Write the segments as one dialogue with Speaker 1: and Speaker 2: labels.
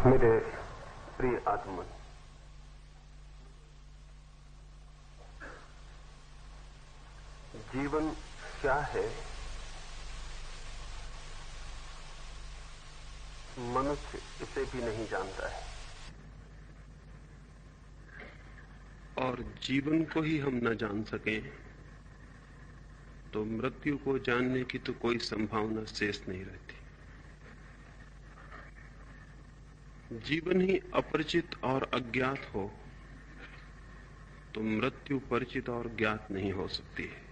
Speaker 1: मेरे प्रिय आत्मन, जीवन क्या है? मनुष्य इसे भी नहीं जानता है।
Speaker 2: और जीवन को ही हम न जान सकें तो मृत्यु को जानने की तो कोई संभावना शेष नहीं रहती। जीवन ही अपरिचित और अज्ञात हो तो मृत्यु परिचित और ज्ञात नहीं हो सकती है।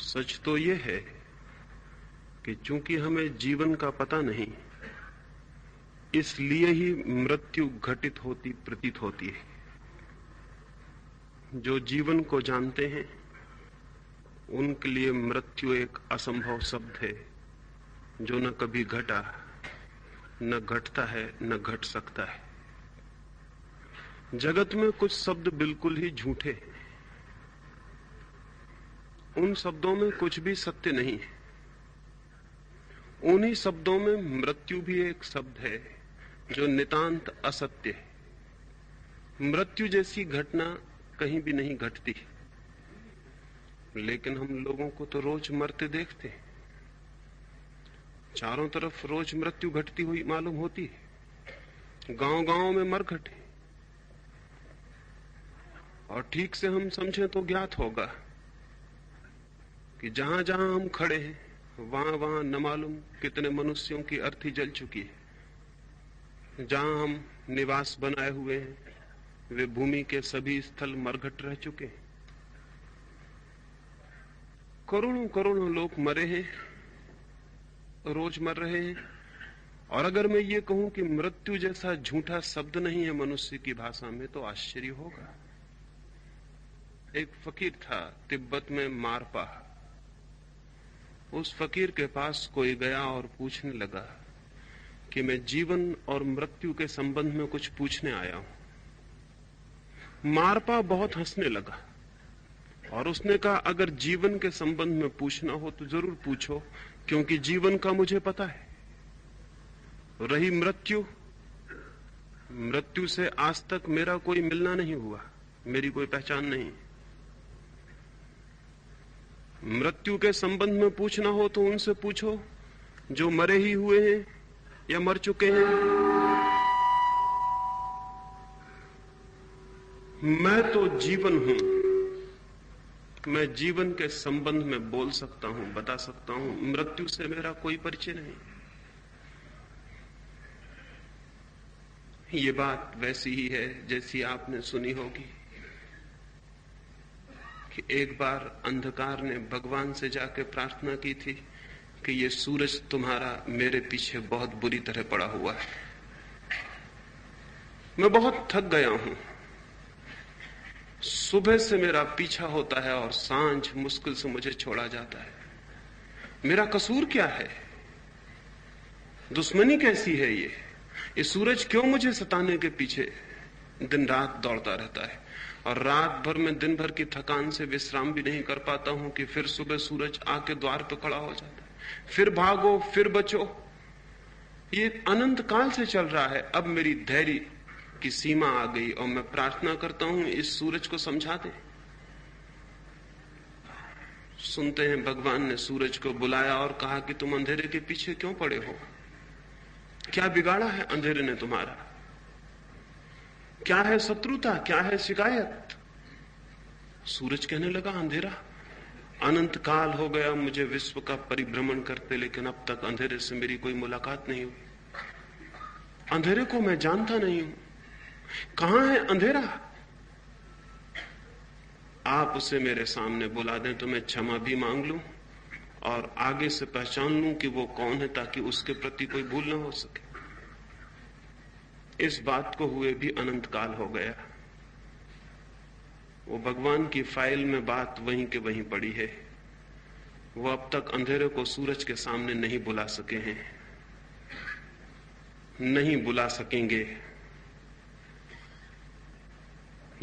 Speaker 2: सच तो यह है कि चूंकि हमें जीवन का पता नहीं, इसलिए ही मृत्यु घटित होती प्रतीत होती है। जो जीवन को जानते हैं उनके लिए मृत्यु एक असंभव शब्द है, जो न कभी घटा, न घटता है, न घट सकता है। जगत में कुछ शब्द बिल्कुल ही झूठे हैं। उन शब्दों में कुछ भी सत्य नहीं है। उन्हीं शब्दों में मृत्यु भी एक शब्द है जो नितांत असत्य है। मृत्यु जैसी घटना कहीं भी नहीं घटती, लेकिन हम लोगों को तो रोज मरते देखते हैं। चारों तरफ रोज मृत्यु घटती हुई मालूम होती है। गांव-गांव में मरघट है। और ठीक से हम समझें तो ज्ञात होगा कि जहां जहां हम खड़े हैं वहां न मालूम कितने मनुष्यों की अर्थी जल चुकी है। जहां हम निवास बनाए हुए हैं वे भूमि के सभी स्थल मरघट रह चुके हैं। करोड़ों करोड़ों लोग मरे हैं, रोज मर रहे हैं। और अगर मैं ये कहूं कि मृत्यु जैसा झूठा शब्द नहीं है मनुष्य की भाषा में, तो आश्चर्य होगा। एक फकीर था तिब्बत में, मारपा। उस फकीर के पास कोई गया और पूछने लगा कि मैं जीवन और मृत्यु के संबंध में कुछ पूछने आया हूं। मारपा बहुत हंसने लगा और उसने कहा, अगर जीवन के संबंध में पूछना हो तो जरूर पूछो, क्योंकि जीवन का मुझे पता है। रही मृत्यु से आज तक मेरा कोई मिलना नहीं हुआ, मेरी कोई पहचान नहीं। मृत्यु के संबंध में पूछना हो तो उनसे पूछो जो मरे ही हुए हैं या मर चुके हैं। मैं तो जीवन हूं। मैं जीवन के संबंध में बोल सकता हूं, बता सकता हूं। मृत्यु से मेरा कोई परिचय नहीं। ये बात वैसी ही है जैसी आपने सुनी होगी कि एक बार अंधकार ने भगवान से जाकर प्रार्थना की थी कि ये सूरज तुम्हारा मेरे पीछे बहुत बुरी तरह पड़ा हुआ है। मैं बहुत थक गया हूं। सुबह से मेरा पीछा होता है और सांझ मुश्किल से मुझे छोड़ा जाता है। मेरा कसूर क्या है? दुश्मनी कैसी है? ये सूरज क्यों मुझे सताने के पीछे दिन रात दौड़ता रहता है? और रात भर में दिन भर की थकान से विश्राम भी नहीं कर पाता हूं कि फिर सुबह सूरज आके द्वार पर खड़ा हो जाता है। फिर भागो, फिर बचो। ये अनंत काल से चल रहा है। अब मेरी धैर्य की सीमा आ गई और मैं प्रार्थना करता हूं इस सूरज को समझा दे। सुनते हैं भगवान ने सूरज को बुलाया और कहा कि तुम अंधेरे के पीछे क्यों पड़े हो? क्या बिगाड़ा है अंधेरे ने तुम्हारा? क्या है शत्रुता? क्या है शिकायत? सूरज कहने लगा, अंधेरा अनंत काल हो गया मुझे विश्व का परिभ्रमण करते, लेकिन अब तक अंधेरे से मेरी कोई मुलाकात नहीं हुई। अंधेरे को मैं जानता नहीं हूं। कहां है अंधेरा? आप उसे मेरे सामने बुला दें तो मैं क्षमा भी मांग लूं और आगे से पहचान लूं कि वो कौन है, ताकि उसके प्रति कोई भूल ना हो सके। इस बात को हुए भी अनंत काल हो गया। वो भगवान की फाइल में बात वहीं के वहीं पड़ी है। वो अब तक अंधेरे को सूरज के सामने नहीं बुला सके हैं, नहीं बुला सकेंगे।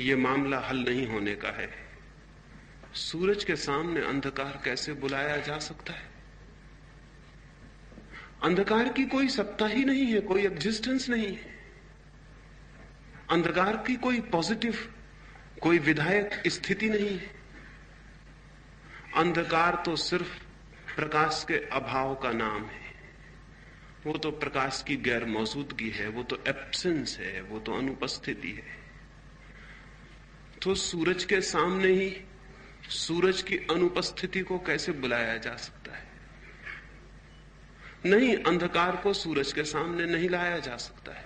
Speaker 2: ये मामला हल नहीं होने का है। सूरज के सामने अंधकार कैसे बुलाया जा सकता है? अंधकार की कोई सत्ता ही नहीं है, कोई एग्जिस्टेंस नहीं है। अंधकार की कोई पॉजिटिव, कोई विधायक स्थिति नहीं है। अंधकार तो सिर्फ प्रकाश के अभाव का नाम है। वो तो प्रकाश की गैर मौजूदगी है, वो तो एब्सेंस है, वो तो अनुपस्थिति है। तो सूरज के सामने ही सूरज की अनुपस्थिति को कैसे बुलाया जा सकता है? नहीं, अंधकार को सूरज के सामने नहीं लाया जा सकता है।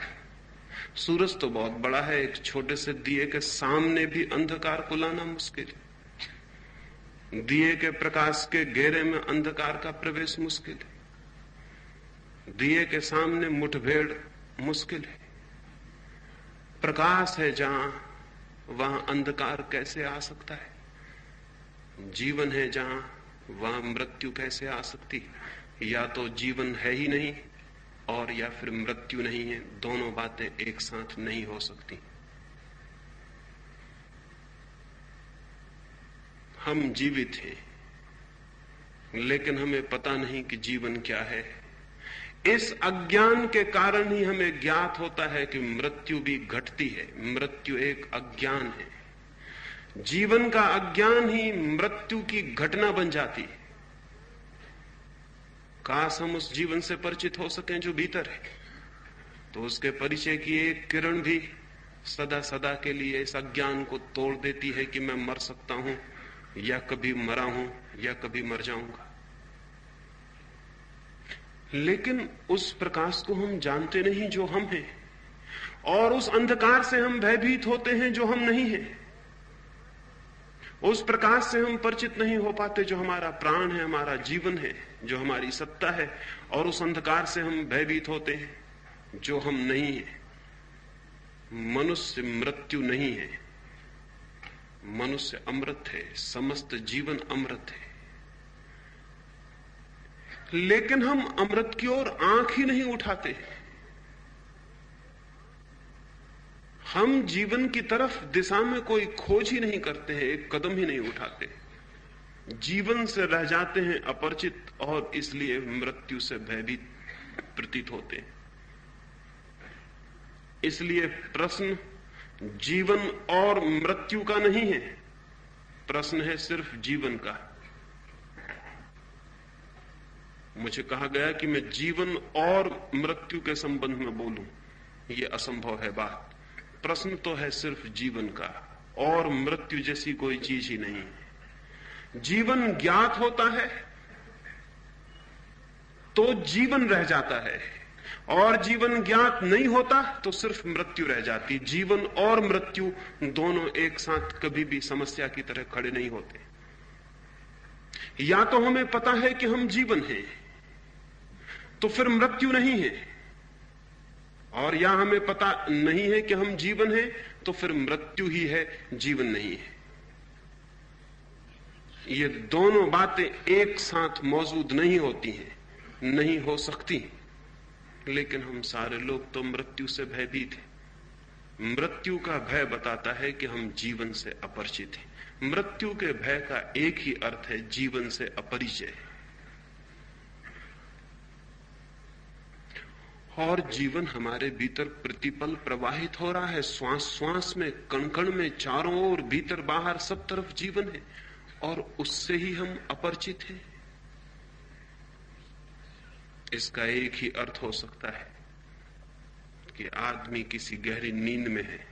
Speaker 2: सूरज तो बहुत बड़ा है, एक छोटे से दिए के सामने भी अंधकार को लाना मुश्किल है। दिए के प्रकाश के घेरे में अंधकार का प्रवेश मुश्किल है। दिए के सामने मुठभेड़ मुश्किल है। प्रकाश है जहां, वहां अंधकार कैसे आ सकता है? जीवन है जहां, वहां मृत्यु कैसे आ सकती है? या तो जीवन है ही नहीं और या फिर मृत्यु नहीं है। दोनों बातें एक साथ नहीं हो सकती। हम जीवित हैं, लेकिन हमें पता नहीं कि जीवन क्या है। इस अज्ञान के कारण ही हमें ज्ञात होता है कि मृत्यु भी घटती है। मृत्यु एक अज्ञान है। जीवन का अज्ञान ही मृत्यु की घटना बन जाती है। काश हम उस जीवन से परिचित हो सकें जो भीतर है, तो उसके परिचय की एक किरण भी सदा सदा के लिए इस अज्ञान को तोड़ देती है कि मैं मर सकता हूं, या कभी मरा हूं, या कभी मर जाऊंगा। लेकिन उस प्रकाश को हम जानते नहीं जो हम हैं, और उस अंधकार से हम भयभीत होते हैं जो हम नहीं हैं। उस प्रकाश से हम परिचित नहीं हो पाते जो हमारा प्राण है, हमारा जीवन है, जो हमारी सत्ता है। और उस अंधकार से हम भयभीत होते हैं जो हम नहीं हैं। मनुष्य मृत्यु नहीं है, मनुष्य अमृत है, समस्त जीवन अमृत है। लेकिन हम अमृत की ओर आंख ही नहीं उठाते। हम जीवन की तरफ दिशा में कोई खोज ही नहीं करते हैं, एक कदम ही नहीं उठाते। जीवन से रह जाते हैं अपरिचित, और इसलिए मृत्यु से भयभीत प्रतीत होते हैं। इसलिए प्रश्न जीवन और मृत्यु का नहीं है, प्रश्न है सिर्फ जीवन का। मुझे कहा गया कि मैं जीवन और मृत्यु के संबंध में बोलूं, यह असंभव है बात। प्रश्न तो है सिर्फ जीवन का, और मृत्यु जैसी कोई चीज ही नहीं है। जीवन ज्ञात होता है तो जीवन रह जाता है, और जीवन ज्ञात नहीं होता तो सिर्फ मृत्यु रह जाती। जीवन और मृत्यु दोनों एक साथ कभी भी समस्या की तरह खड़े नहीं होते। या तो हमें पता है कि हम जीवन हैं, तो फिर मृत्यु नहीं है, और या हमें पता नहीं है कि हम जीवन हैं, तो फिर मृत्यु ही है, जीवन नहीं है। ये दोनों बातें एक साथ मौजूद नहीं होती हैं, नहीं हो सकती। लेकिन हम सारे लोग तो मृत्यु से भयभीत हैं। मृत्यु का भय बताता है कि हम जीवन से अपरिचित हैं। मृत्यु के भय का एक ही अर्थ है, जीवन से अपरिचय। और जीवन हमारे भीतर प्रतिपल प्रवाहित हो रहा है, श्वास श्वास में, कण कण में, चारों ओर, भीतर बाहर, सब तरफ जीवन है, और उससे ही हम अपरिचित हैं। इसका एक ही अर्थ हो सकता है कि आदमी किसी गहरी नींद में है।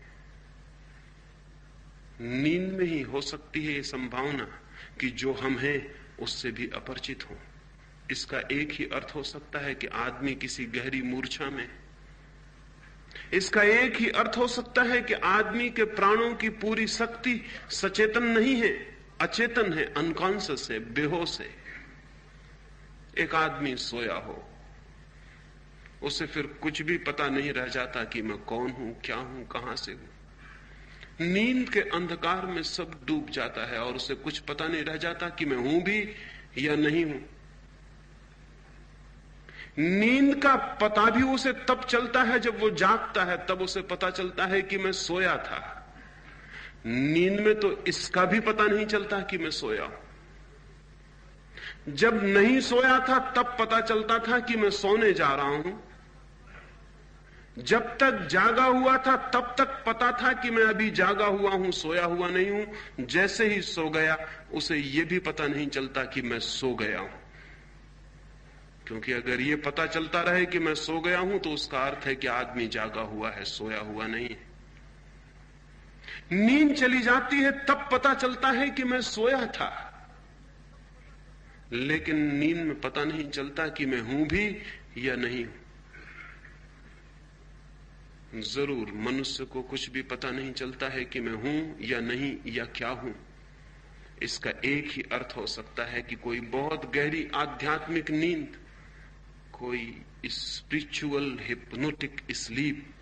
Speaker 2: नींद में ही हो सकती है ये संभावना कि जो हम हैं उससे भी अपरिचित हों। इसका एक ही अर्थ हो सकता है कि आदमी किसी गहरी मूर्छा में। इसका एक ही अर्थ हो सकता है कि आदमी के प्राणों की पूरी शक्ति सचेतन नहीं है, अचेतन है, अनकॉन्शियस है, बेहोश है। एक आदमी सोया हो, उसे फिर कुछ भी पता नहीं रह जाता कि मैं कौन हूं, क्या हूं, कहां से हूं। नींद के अंधकार में सब डूब जाता है और उसे कुछ पता नहीं रह जाता कि मैं हूं भी या नहीं हूं। नींद का पता भी उसे तब चलता है जब वो जागता है, तब उसे पता चलता है कि मैं सोया था। नींद में तो इसका भी पता नहीं चलता कि मैं सोया हूं। जब नहीं सोया था तब पता चलता था कि मैं सोने जा रहा हूं। जब तक जागा हुआ था तब तक पता था कि मैं अभी जागा हुआ हूं, सोया हुआ नहीं हूं। जैसे ही सो गया उसे यह भी पता नहीं चलता कि मैं सो गया हूं, क्योंकि अगर यह पता चलता रहे कि मैं सो गया हूं तो उसका अर्थ है कि आदमी जागा हुआ है, सोया हुआ नहीं है। नींद चली जाती है तब पता चलता है कि मैं सोया था, लेकिन नींद में पता नहीं चलता कि मैं हूं भी या नहीं हूं। जरूर मनुष्य को कुछ भी पता नहीं चलता है कि मैं हूं या नहीं या क्या हूं। इसका एक ही अर्थ हो सकता है कि कोई बहुत गहरी आध्यात्मिक नींद, कोई स्पिरिचुअल हिप्नोटिक स्लीप,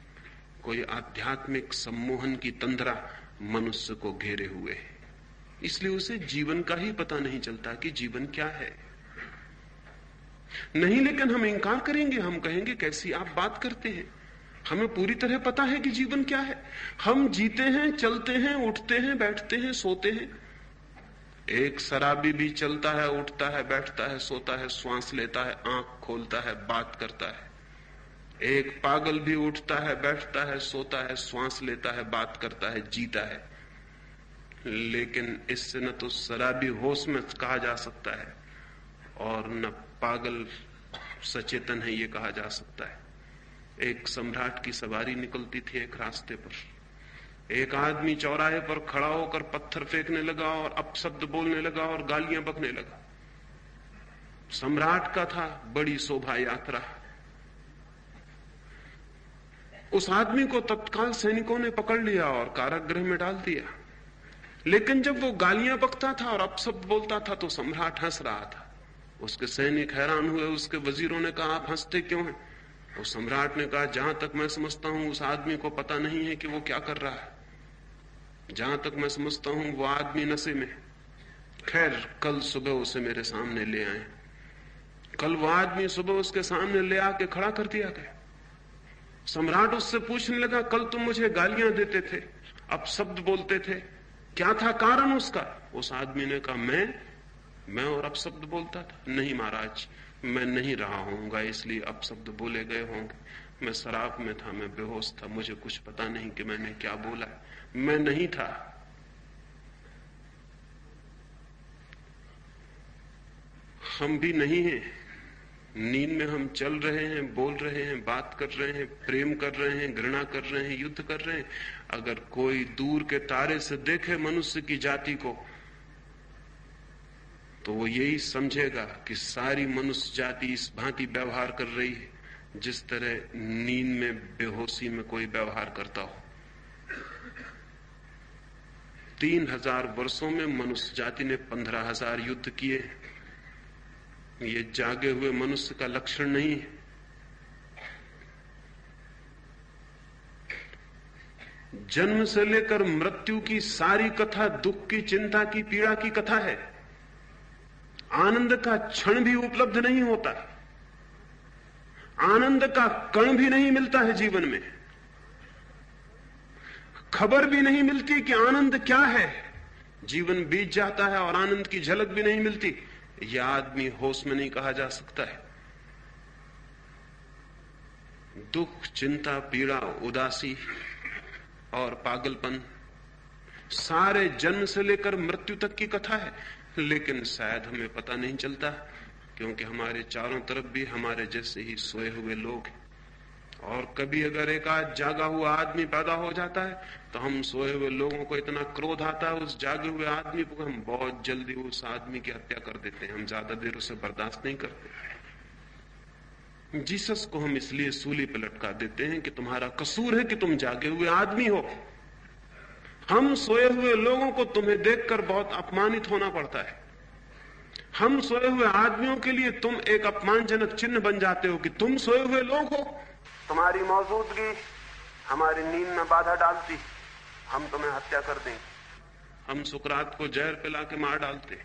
Speaker 2: कोई आध्यात्मिक सम्मोहन की तंद्रा मनुष्य को घेरे हुए है। इसलिए उसे जीवन का ही पता नहीं चलता कि जीवन क्या है। नहीं, लेकिन हम इंकार करेंगे, हम कहेंगे कैसी आप बात करते हैं, हमें पूरी तरह पता है कि जीवन क्या है। हम जीते हैं, चलते हैं, उठते हैं, बैठते हैं, सोते हैं। एक शराबी भी चलता है, उठता है, बैठता है, सोता है, श्वास लेता है, आंख खोलता है, बात करता है। एक पागल भी उठता है, बैठता है, सोता है, श्वास लेता है, बात करता है, जीता है। लेकिन इससे न तो शराबी होश में कहा जा सकता है और न पागल सचेतन है ये कहा जा सकता है। एक सम्राट की सवारी निकलती थी एक रास्ते पर। एक आदमी चौराहे पर खड़ा होकर पत्थर फेंकने लगा और अपशब्द बोलने लगा और गालियां बकने लगा। सम्राट का था, बड़ी शोभा यात्रा। उस आदमी को तत्काल सैनिकों ने पकड़ लिया और कारागृह में डाल दिया। लेकिन जब वो गालियां बकता था और अपशब्द बोलता था तो सम्राट हंस रहा था। उसके सैनिक हैरान हुए। उसके वजीरों ने कहा, आप हंसते क्यों हैं? तो सम्राट ने कहा, जहां तक मैं समझता हूं उस आदमी को पता नहीं है कि वो क्या कर रहा है। जहां तक मैं समझता हूं वो आदमी नशे में। खैर, कल सुबह उसे मेरे सामने ले आए। कल वो आदमी सुबह उसके सामने ले आके खड़ा कर दिया गया। सम्राट उससे पूछने लगा, कल तुम मुझे गालियां देते थे, अब शब्द बोलते थे, क्या था कारण उसका? उस आदमी ने कहा, मैं और अपशब्द बोलता था। नहीं महाराज, मैं नहीं रहा होऊंगा इसलिए अपशब्द बोले गए होंगे। मैं शराब में था, मैं बेहोश था, मुझे कुछ पता नहीं कि मैंने क्या बोला है, मैं नहीं था। हम भी नहीं हैं। नींद में हम चल रहे हैं, बोल रहे हैं, बात कर रहे हैं, प्रेम कर रहे हैं, घृणा कर रहे हैं, युद्ध कर रहे हैं। अगर कोई दूर के तारे से देखे मनुष्य की जाति को तो वो यही समझेगा कि सारी मनुष्य जाति इस भांति व्यवहार कर रही है जिस तरह नींद में बेहोशी में कोई व्यवहार करता हो। 3000 वर्षों में मनुष्य जाति ने 15,000 युद्ध किए। ये जागे हुए मनुष्य का लक्षण नहीं है। जन्म से लेकर मृत्यु की सारी कथा दुख की, चिंता की, पीड़ा की कथा है। आनंद का क्षण भी उपलब्ध नहीं होता, आनंद का कण भी नहीं मिलता है जीवन में। खबर भी नहीं मिलती कि आनंद क्या है। जीवन बीत जाता है और आनंद की झलक भी नहीं मिलती। यह आदमी होश में नहीं कहा जा सकता है। दुख, चिंता, पीड़ा, उदासी और पागलपन सारे जन्म से लेकर मृत्यु तक की कथा है। लेकिन शायद हमें पता नहीं चलता, क्योंकि हमारे चारों तरफ भी हमारे जैसे ही सोए हुए लोग हैं। और कभी अगर एक आध जागा हुआ आदमी पैदा हो जाता है तो हम सोए हुए लोगों को इतना क्रोध आता है उस जागे हुए आदमी को, हम बहुत जल्दी उस आदमी की हत्या कर देते हैं। हम ज्यादा देर उसे बर्दाश्त नहीं करते। जीसस को हम इसलिए सूली पे लटका देते हैं कि तुम्हारा कसूर है कि तुम जागे हुए आदमी हो। हम सोए हुए लोगों को तुम्हें देखकर बहुत अपमानित होना पड़ता है। हम सोए हुए आदमियों के लिए तुम एक अपमानजनक चिन्ह बन जाते हो कि तुम सोए हुए लोग हो।
Speaker 1: तुम्हारी मौजूदगी हमारी नींद में बाधा डालती, हम तुम्हें हत्या कर देंगे।
Speaker 2: हम सुकरात को जहर पिला के मार डालते,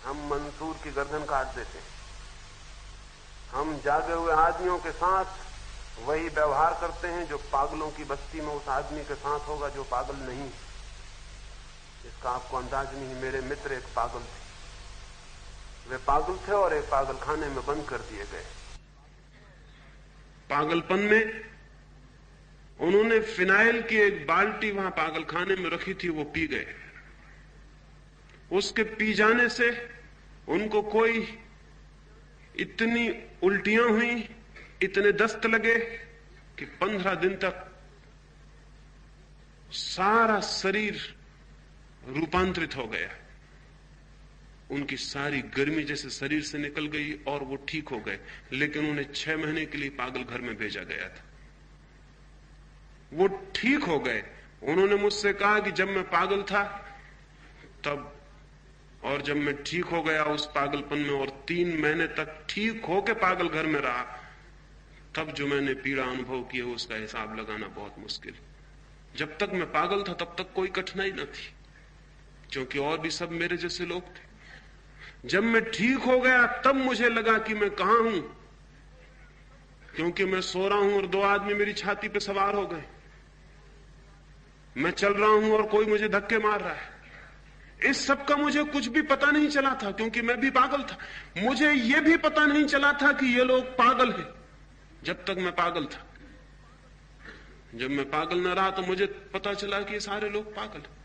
Speaker 1: हम मंसूर की गर्दन काट देते। हम जागे हुए आदमियों के साथ वही व्यवहार करते हैं जो पागलों की बस्ती में उस आदमी के साथ होगा जो पागल नहीं। इसका आपको अंदाज नहीं। मेरे मित्र एक पागल थे, वे पागल थे और एक पागल खाने में बंद कर दिए गए।
Speaker 2: पागलपन में उन्होंने फिनाइल की एक बाल्टी वहां पागल खाने में रखी थी, वो पी गए। उसके पी जाने से उनको कोई इतनी उल्टियां हुई, इतने दस्त लगे कि 15 दिन तक सारा शरीर रूपांतरित हो गया। उनकी सारी गर्मी जैसे शरीर से निकल गई और वो ठीक हो गए। लेकिन उन्हें 6 महीने के लिए पागल घर में भेजा गया था। वो ठीक हो गए। उन्होंने मुझसे कहा कि जब मैं पागल था तब, और जब मैं ठीक हो गया उस पागलपन में और 3 महीने तक ठीक होके पागल घर में रहा, तब जो मैंने पीड़ा अनुभव की है उसका हिसाब लगाना बहुत मुश्किल। जब तक मैं पागल था तब तक कोई कठिनाई न थी, क्योंकि और भी सब मेरे जैसे लोग थे। जब मैं ठीक हो गया तब मुझे लगा कि मैं कहां हूं, क्योंकि मैं सो रहा हूं और 2 आदमी मेरी छाती पे सवार हो गए। मैं चल रहा हूं और कोई मुझे धक्के मार रहा है। इस सब का मुझे कुछ भी पता नहीं चला था, क्योंकि मैं भी पागल था। मुझे यह भी पता नहीं चला था कि ये लोग पागल हैं जब तक मैं पागल था। जब मैं पागल न रहा तो मुझे पता चला कि ये सारे लोग पागल हैं।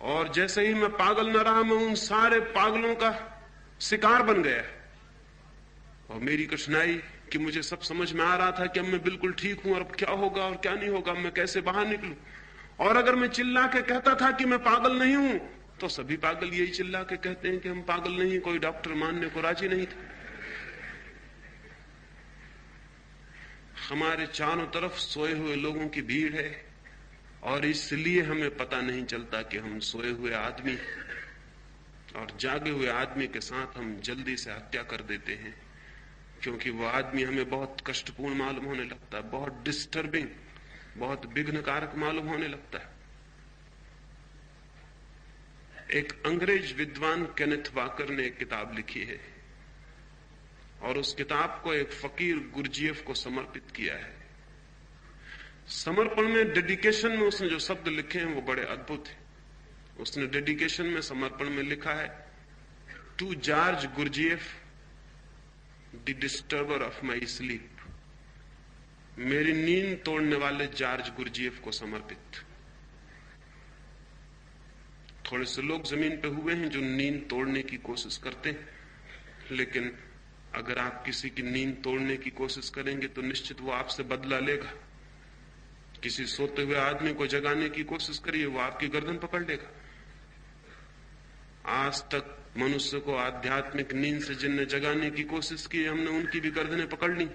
Speaker 2: और जैसे ही मैं पागल न रहा, मैं उन सारे पागलों का शिकार बन गया। और मेरी कठिनाई कि मुझे सब समझ में आ रहा था कि अब मैं बिल्कुल ठीक हूं और अब क्या होगा और क्या नहीं होगा, मैं कैसे बाहर निकलूं। और अगर मैं चिल्ला के कहता था कि मैं पागल नहीं हूं, तो सभी पागल यही चिल्ला के कहते हैं कि हम पागल नहीं। कोई डॉक्टर मानने को राजी नहीं था। हमारे चारों तरफ सोए हुए लोगों की भीड़ है, और इसलिए हमें पता नहीं चलता कि हम सोए हुए आदमी और जागे हुए आदमी के साथ हम जल्दी से हत्या कर देते हैं, क्योंकि वो आदमी हमें बहुत कष्टपूर्ण मालूम होने लगता है, बहुत डिस्टर्बिंग, बहुत विघ्नकारक मालूम होने लगता है। एक अंग्रेज विद्वान केनेथ वाकर ने एक किताब लिखी है, और उस किताब को एक फकीर गुरजीएफ को समर्पित किया है। समर्पण में, डेडिकेशन में उसने जो शब्द लिखे हैं वो बड़े अद्भुत हैं। उसने डेडिकेशन में, समर्पण में लिखा है, to George Gurdjieff the disturber of my sleep. मेरी नींद तोड़ने वाले जॉर्ज गुरजीएफ को समर्पित। थोड़े से लोग जमीन पे हुए हैं जो नींद तोड़ने की कोशिश करते हैं, लेकिन अगर आप किसी की नींद तोड़ने की कोशिश करेंगे तो निश्चित वो आपसे बदला लेगा। किसी सोते हुए आदमी को जगाने की कोशिश करिए, वो आपकी गर्दन पकड़ लेगा। आज तक मनुष्य को आध्यात्मिक नींद से जिनने जगाने की कोशिश की, हमने उनकी भी गर्दनें पकड़ ली।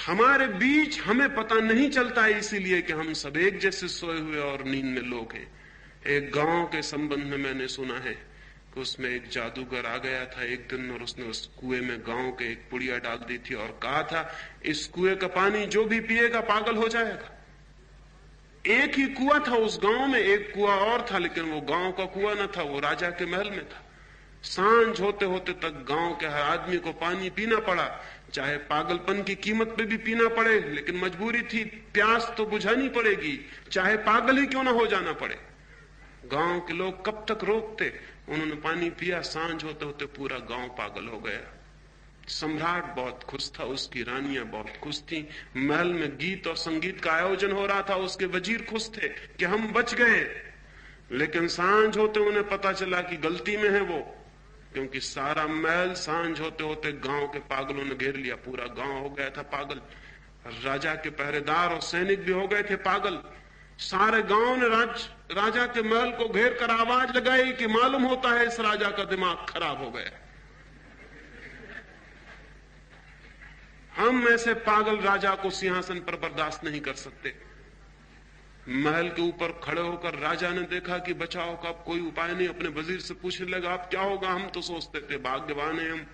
Speaker 2: हमारे बीच हमें पता नहीं चलता, इसीलिए कि हम सब एक जैसे सोए हुए और नींद में लोग हैं। एक गांव के संबंध में मैंने सुना है कि उसमें एक जादूगर आ गया था एक दिन, और उसने उस कुएं में गांव के एक पुड़िया डाल दी थी और कहा था, इस कुएं का पानी जो भी पिएगा पागल हो जाएगा। एक ही कुआं था उस गांव में, एक कुआं और था, लेकिन वो गांव का कुआं न था, वो राजा के महल में था। सांझ होते होते तक गांव के हर आदमी को पानी पीना पड़ा, चाहे पागलपन की कीमत पे भी पीना पड़े, लेकिन मजबूरी थी, प्यास तो बुझानी पड़ेगी, चाहे पागल ही क्यों ना हो जाना पड़े। गांव के लोग कब तक रोकते? उन्होंने पानी पिया, सांझ होते होते पूरा गांव पागल हो गया। सम्राट बहुत खुश था, उसकी रानियां बहुत खुश थीं, महल में गीत और संगीत का आयोजन हो रहा था, उसके वजीर खुश थे कि हम बच गए। लेकिन सांझ होते उन्हें पता चला कि गलती में है वो, क्योंकि सारा महल सांझ होते होते गांव के पागलों ने घेर लिया। पूरा गांव हो गया था पागल, राजा के पहरेदार और सैनिक भी हो गए थे पागल। सारे गांव ने राजा के महल को घेर कर आवाज लगाई कि मालूम होता है इस राजा का दिमाग खराब हो गया। हम ऐसे पागल राजा को सिंहासन पर बर्दाश्त नहीं कर सकते। महल के ऊपर खड़े होकर राजा ने देखा कि बचाव का कोई उपाय नहीं, अपने वजीर से पूछने लगा, अब क्या होगा? हम तो सोचते थे भाग्यवान हैं हम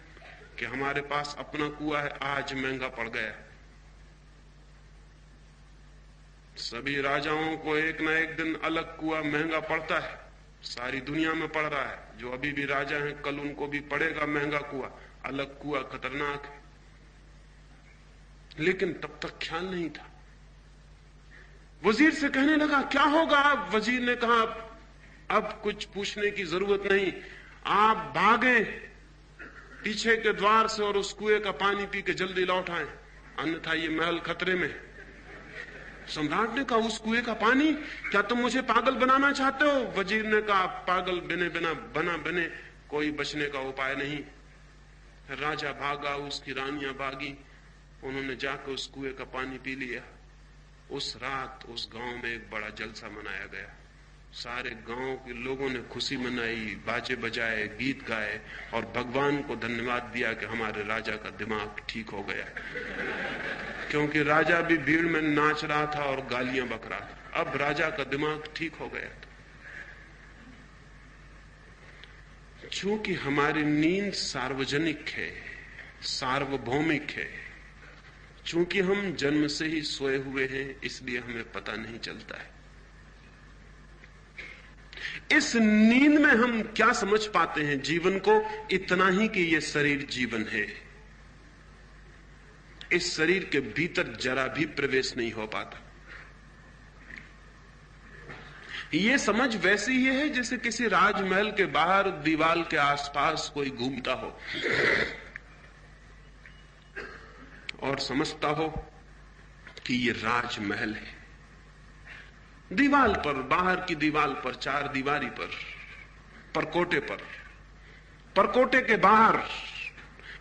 Speaker 2: कि हमारे पास अपना कुआं है, आज महंगा पड़ गया। सभी राजाओं को एक ना एक दिन अलग कुआं महंगा पड़ता है, सारी दुनिया में पड़ रहा है। जो अभी भी राजा हैं कल उनको भी पड़ेगा महंगा कुआं, अलग कुआं खतरनाक है। लेकिन तब तक ख्याल नहीं था। वजीर से कहने लगा, क्या होगा? अब वजीर ने कहा, अब कुछ पूछने की जरूरत नहीं, आप भागे पीछे के द्वार से और उस कुएं का पानी पी के जल्दी लौट आए, अन्यथा ये महल खतरे में। सम्राट ने कहा, उस कुएं का पानी? क्या तुम मुझे पागल बनाना चाहते हो? वजीर ने कहा, पागल बने कोई बचने का उपाय नहीं। राजा भागा, उसकी रानियां भागी, उन्होंने जाकर उस कुएं का पानी पी लिया। उस रात उस गांव में एक बड़ा जलसा मनाया गया। सारे गांव के लोगों ने खुशी मनाई, बाजे बजाए, गीत गाए और भगवान को धन्यवाद दिया कि हमारे राजा का दिमाग ठीक हो गया, क्योंकि राजा भी भीड़ में नाच रहा था और गालियां बक रहा था। अब राजा का दिमाग ठीक हो गया था। चूंकि हमारी नींद सार्वजनिक है, सार्वभौमिक है, चूंकि हम जन्म से ही सोए हुए हैं, इसलिए हमें पता नहीं चलता है। इस नींद में हम क्या समझ पाते हैं जीवन को? इतना ही कि यह शरीर जीवन है। इस शरीर के भीतर जरा भी प्रवेश नहीं हो पाता। यह समझ वैसी ही है जैसे किसी राजमहल के बाहर दीवार के आसपास कोई घूमता हो और समझता हो कि यह राजमहल है। दीवार पर, बाहर की दीवार पर, चार दीवारी पर, परकोटे के बाहर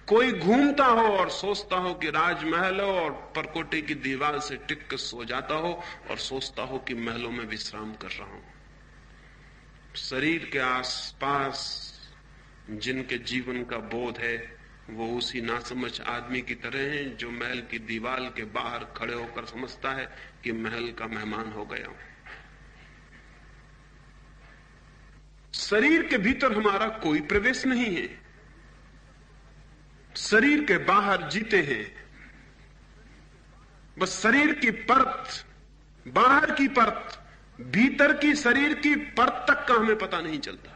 Speaker 2: कोई घूमता हो और सोचता हो कि राजमहल हो, और परकोटे की दीवार से टिक कर सो जाता हो और सोचता हो कि महलों में विश्राम कर रहा हूं। शरीर के आसपास जिनके जीवन का बोध है वो उसी नासमझ आदमी की तरह हैं जो महल की दीवार के बाहर खड़े होकर समझता है कि महल का मेहमान हो गया हूं। शरीर के भीतर हमारा कोई प्रवेश नहीं है, शरीर के बाहर जीते हैं। बस शरीर की परत, बाहर की परत, भीतर की शरीर की परत तक का हमें पता नहीं चलता।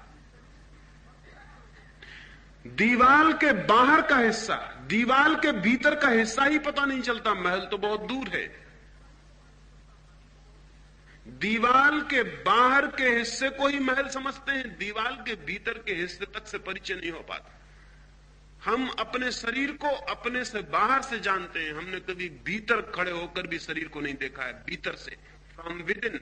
Speaker 2: दीवार के बाहर का हिस्सा, दीवार के भीतर का हिस्सा ही पता नहीं चलता। महल तो बहुत दूर है। दीवार के बाहर के हिस्से को ही महल समझते हैं, दीवार के भीतर के हिस्से तक से परिचय नहीं हो पाता। हम अपने शरीर को अपने से बाहर से जानते हैं, हमने कभी भीतर खड़े होकर भी शरीर को नहीं देखा है, भीतर से, फ्रॉम विद इन।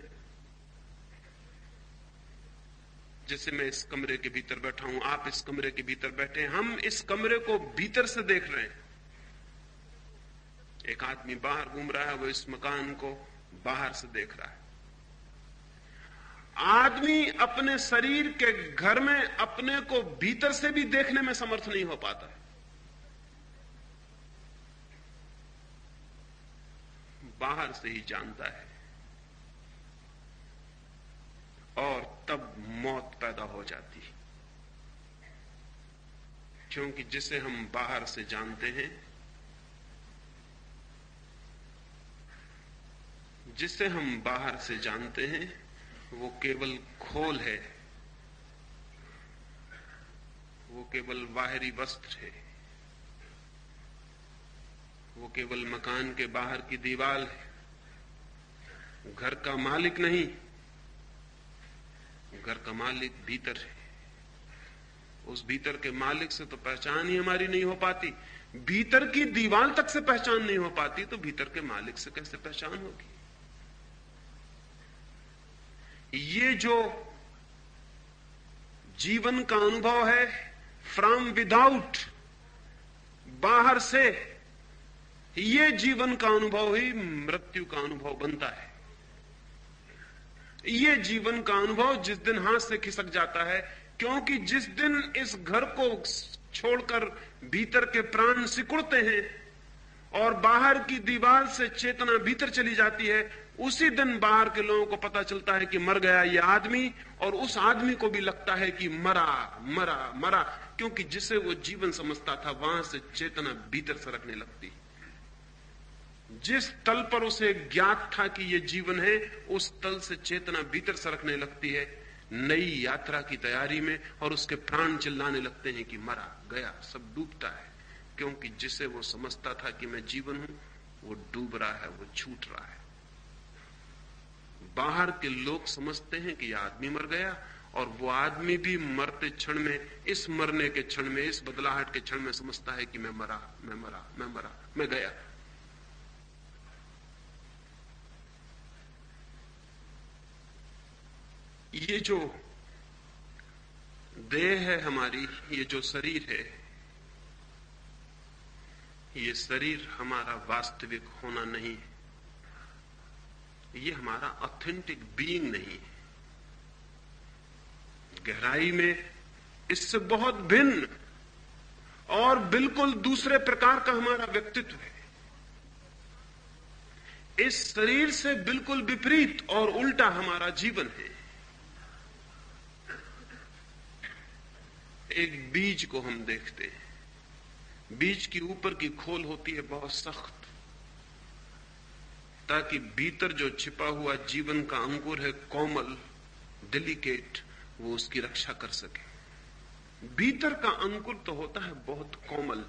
Speaker 2: जैसे मैं इस कमरे के भीतर बैठा हूं, आप इस कमरे के भीतर बैठे हैं, हम इस कमरे को भीतर से देख रहे हैं। एक आदमी बाहर घूम रहा है, वो इस मकान को बाहर से देख रहा है। आदमी अपने शरीर के घर में अपने को भीतर से भी देखने में समर्थ नहीं हो पाता। बाहर से ही जानता है, और तब मौत पैदा हो जाती है, क्योंकि जिसे हम बाहर से जानते हैं, जिसे हम बाहर से जानते हैं, वो केवल खोल है, वो केवल बाहरी वस्त्र है, वो केवल मकान के बाहर की दीवार है, घर का मालिक नहीं। घर का मालिक भीतर है। उस भीतर के मालिक से तो पहचान ही हमारी नहीं हो पाती। भीतर की दीवार तक से पहचान नहीं हो पाती, तो भीतर के मालिक से कैसे पहचान होगी? ये जो जीवन का अनुभव है फ्रॉम विदाउट, बाहर से, ये जीवन का अनुभव ही मृत्यु का अनुभव बनता है। ये जीवन का अनुभव जिस दिन हाथ से खिसक जाता है, क्योंकि जिस दिन इस घर को छोड़कर भीतर के प्राण सिकुड़ते हैं और बाहर की दीवार से चेतना भीतर चली जाती है, उसी दिन बाहर के लोगों को पता चलता है कि मर गया ये आदमी, और उस आदमी को भी लगता है कि मरा मरा मरा, क्योंकि जिसे वो जीवन समझता था वहां से चेतना भीतर सरकने लगती। जिस तल पर उसे ज्ञात था कि ये जीवन है, उस तल से चेतना भीतर सरकने लगती है नई यात्रा की तैयारी में, और उसके प्राण चिल्लाने लगते हैं कि मरा गया, सब डूबता है, क्योंकि जिसे वो समझता था कि मैं जीवन हूं, वो डूब रहा है, वो छूट रहा है। बाहर के लोग समझते हैं कि यह आदमी मर गया, और वो आदमी भी मरते क्षण में, इस मरने के क्षण में, इस बदलाहट के क्षण में समझता है कि मैं मरा, मैं मरा, मैं मरा, मैं गया। ये जो देह है हमारी, ये जो शरीर है, ये शरीर हमारा वास्तविक होना नहीं है, ये हमारा ऑथेंटिक बीइंग नहीं है। गहराई में इससे बहुत भिन्न और बिल्कुल दूसरे प्रकार का हमारा व्यक्तित्व है। इस शरीर से बिल्कुल विपरीत और उल्टा हमारा जीवन है। एक बीज को हम देखते हैं। बीज की ऊपर की खोल होती है बहुत सख्त, ताकि भीतर जो छिपा हुआ जीवन का अंकुर है, कोमल, डेलिकेट, वो उसकी रक्षा कर सके। भीतर का अंकुर तो होता है बहुत कोमल,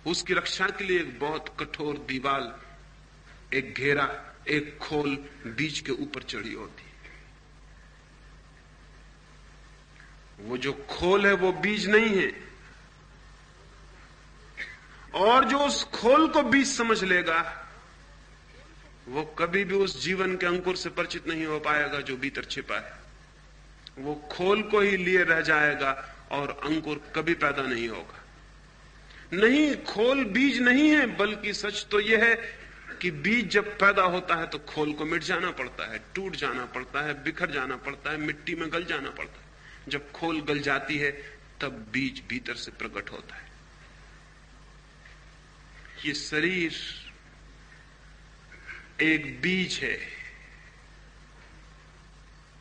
Speaker 2: उसकी रक्षा के लिए एक बहुत कठोर दीवार, एक घेरा, एक खोल बीज के ऊपर चढ़ी होती है। वो जो खोल है वो बीज नहीं है, और जो उस खोल को बीज समझ लेगा वो कभी भी उस जीवन के अंकुर से परिचित नहीं हो पाएगा जो भीतर छिपा है। वो खोल को ही लिए रह जाएगा और अंकुर कभी पैदा नहीं होगा। नहीं, खोल बीज नहीं है, बल्कि सच तो यह है कि बीज जब पैदा होता है तो खोल को मिट जाना पड़ता है, टूट जाना पड़ता है, बिखर जाना पड़ता है, मिट्टी में गल जाना पड़ता है। जब खोल गल जाती है तब बीज भीतर से प्रकट होता है। ये शरीर एक बीज है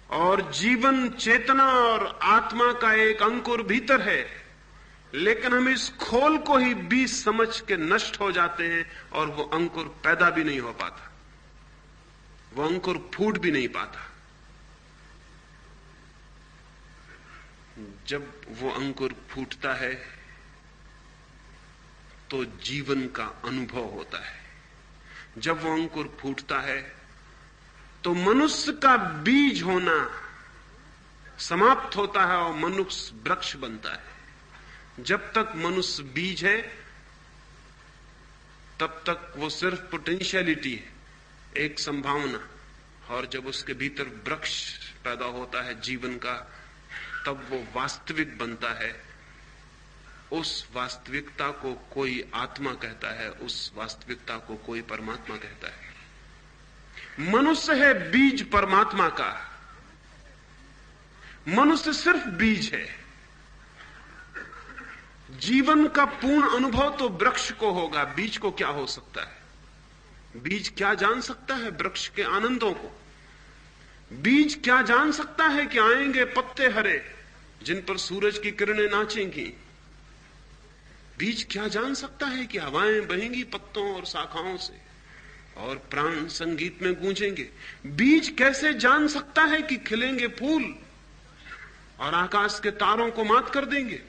Speaker 2: और जीवन, चेतना और आत्मा का एक अंकुर भीतर है, लेकिन हम इस खोल को ही बीज समझ के नष्ट हो जाते हैं और वो अंकुर पैदा भी नहीं हो पाता, वो अंकुर फूट भी नहीं पाता। जब वो अंकुर फूटता है तो जीवन का अनुभव होता है। जब वो अंकुर फूटता है तो मनुष्य का बीज होना समाप्त होता है और मनुष्य वृक्ष बनता है। जब तक मनुष्य बीज है तब तक वो सिर्फ पोटेंशियलिटी है, एक संभावना, और जब उसके भीतर वृक्ष पैदा होता है जीवन का, तब वो वास्तविक बनता है। उस वास्तविकता को कोई आत्मा कहता है, उस वास्तविकता को कोई परमात्मा कहता है। मनुष्य है बीज परमात्मा का, मनुष्य सिर्फ बीज है। जीवन का पूर्ण अनुभव तो वृक्ष को होगा, बीज को क्या हो सकता है? बीज क्या जान सकता है वृक्ष के आनंदों को? बीज क्या जान सकता है कि आएंगे पत्ते हरे जिन पर सूरज की किरणें नाचेंगी? बीज क्या जान सकता है कि हवाएं बहेंगी पत्तों और शाखाओं से और प्राण संगीत में गूंजेंगे? बीज कैसे जान सकता है कि खिलेंगे फूल और आकाश के तारों को मात कर देंगे?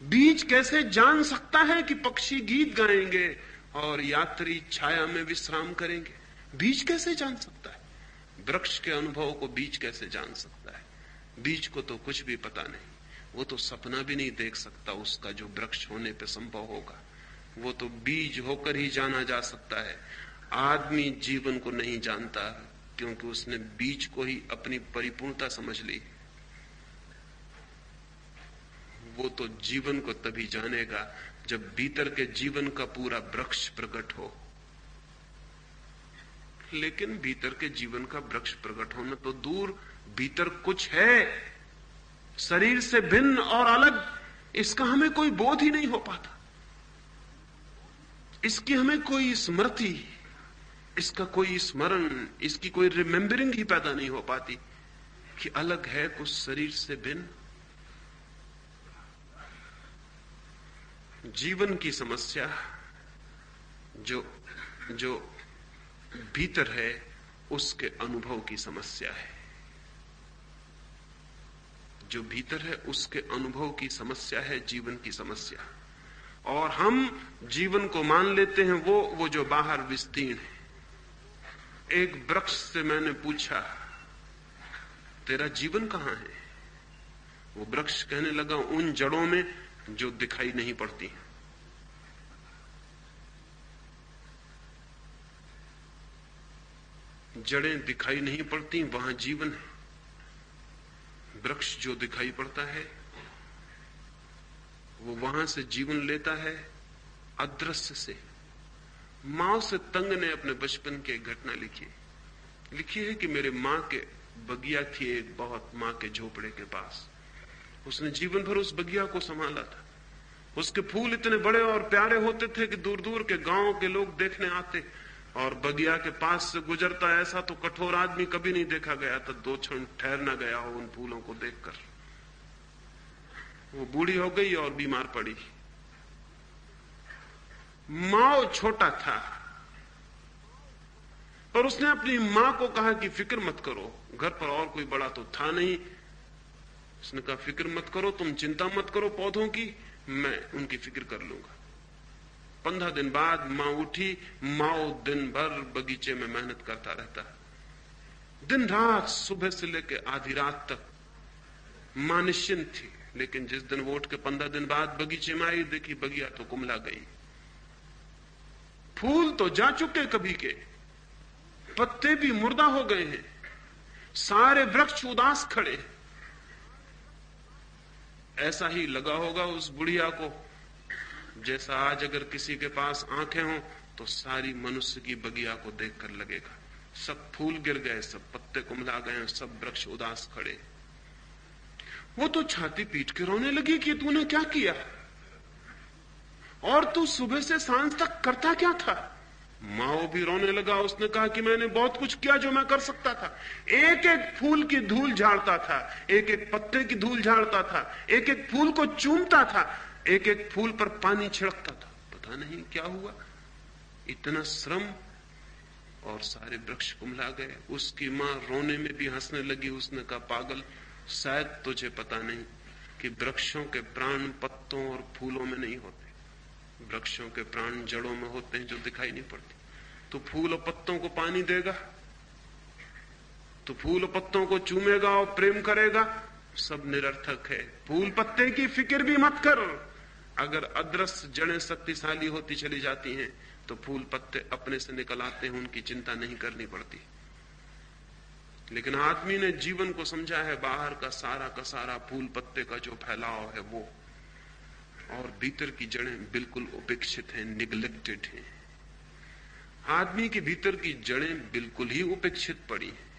Speaker 2: बीज कैसे जान सकता है कि पक्षी गीत गाएंगे और यात्री छाया में विश्राम करेंगे? बीज कैसे जान सकता है? वृक्ष के अनुभव को बीज कैसे जान सकता है? बीज को तो कुछ भी पता नहीं, वो तो सपना भी नहीं देख सकता उसका जो वृक्ष होने पे संभव होगा। वो तो बीज होकर ही जाना जा सकता है। आदमी जीवन को नहीं जानता क्योंकि उसने बीज को ही अपनी परिपूर्णता समझ ली। वो तो जीवन को तभी जानेगा जब भीतर के जीवन का पूरा वृक्ष प्रकट हो। लेकिन भीतर के जीवन का वृक्ष प्रकट होना तो दूर, भीतर कुछ है शरीर से भिन्न और अलग, इसका हमें कोई बोध ही नहीं हो पाता। इसकी हमें कोई स्मृति, इसका कोई स्मरण, इसकी कोई रिमेम्बरिंग ही पैदा नहीं हो पाती कि अलग है कुछ शरीर से भिन्न। जीवन की समस्या जो भीतर है उसके अनुभव की समस्या है। जो भीतर है उसके अनुभव की समस्या है जीवन की समस्या। और हम जीवन को मान लेते हैं वो जो बाहर विस्तीर्ण है। एक वृक्ष से मैंने पूछा तेरा जीवन कहां है? वो वृक्ष कहने लगा, उन जड़ों में जो दिखाई नहीं पड़ती। जड़ें दिखाई नहीं पड़ती, वहां जीवन है। वृक्ष जो दिखाई पड़ता है वो वहां से जीवन लेता है, अदृश्य से। माओ से तंग ने अपने बचपन की एक घटना लिखी है कि मेरे मां के बगिया थी एक बहुत, मां के झोपड़े के पास। उसने जीवन भर उस बगिया को संभाला था। उसके फूल इतने बड़े और प्यारे होते थे कि दूर दूर के गांव के लोग देखने आते, और बगिया के पास से गुजरता ऐसा तो कठोर आदमी कभी नहीं देखा गया था 2 क्षण ठहर न गया हो उन फूलों को देखकर। वो बूढ़ी हो गई और बीमार पड़ी। माओ छोटा था, पर उसने अपनी मां को कहा कि फिक्र मत करो, घर पर और कोई बड़ा तो था नहीं। उसने कहा फिक्र मत करो, तुम चिंता मत करो पौधों की, मैं उनकी फिक्र कर लूंगा। 15 दिन बाद मां उठी। माओ दिन भर बगीचे में मेहनत करता रहता, दिन रात, सुबह से लेकर आधी रात तक। मां निश्चिंत थी, लेकिन जिस दिन वो उठ के 15 दिन बाद बगीचे में आई, देखी बगिया तो कुमला गई। फूल तो जा चुके कभी के, पत्ते भी मुर्दा हो गए हैं, सारे वृक्ष उदास खड़े। ऐसा ही लगा होगा उस बुढ़िया को जैसा आज अगर किसी के पास आंखें हों तो सारी मनुष्य की बगिया को देखकर लगेगा। सब फूल गिर गए, सब पत्ते कुमला गए, सब वृक्ष उदास खड़े। वो तो छाती पीट के रोने लगी कि तूने क्या किया, और तू सुबह से सांझ तक करता क्या था? माओ भी रोने लगा। उसने कहा कि मैंने बहुत कुछ किया जो मैं कर सकता था। एक एक फूल की धूल झाड़ता था, एक एक पत्ते की धूल झाड़ता था, एक एक फूल को चूमता था, एक एक फूल पर पानी छिड़कता था। पता नहीं क्या हुआ, इतना श्रम और सारे वृक्ष कुमला गए। उसकी मां रोने में भी हंसने लगी। उसने कहा पागल, शायद तुझे पता नहीं कि वृक्षों के प्राण पत्तों और फूलों में नहीं होते, वृक्षों के प्राण जड़ों में होते हैं जो दिखाई नहीं पड़ती। तो फूल और पत्तों को पानी देगा, तो फूल और पत्तों को चूमेगा और प्रेम करेगा, सब निरर्थक है। फूल पत्ते की फिक्र भी मत कर। अगर अदृश्य जड़ें शक्तिशाली होती चली जाती हैं तो फूल पत्ते अपने से निकल आते हैं, उनकी चिंता नहीं करनी पड़ती। लेकिन आदमी ने जीवन को समझा है बाहर का सारा फूल पत्ते का जो फैलाव है वो, और भीतर की जड़ें बिल्कुल उपेक्षित हैं, निग्लेक्टेड हैं। आदमी के भीतर की जड़ें बिल्कुल ही उपेक्षित पड़ी हैं।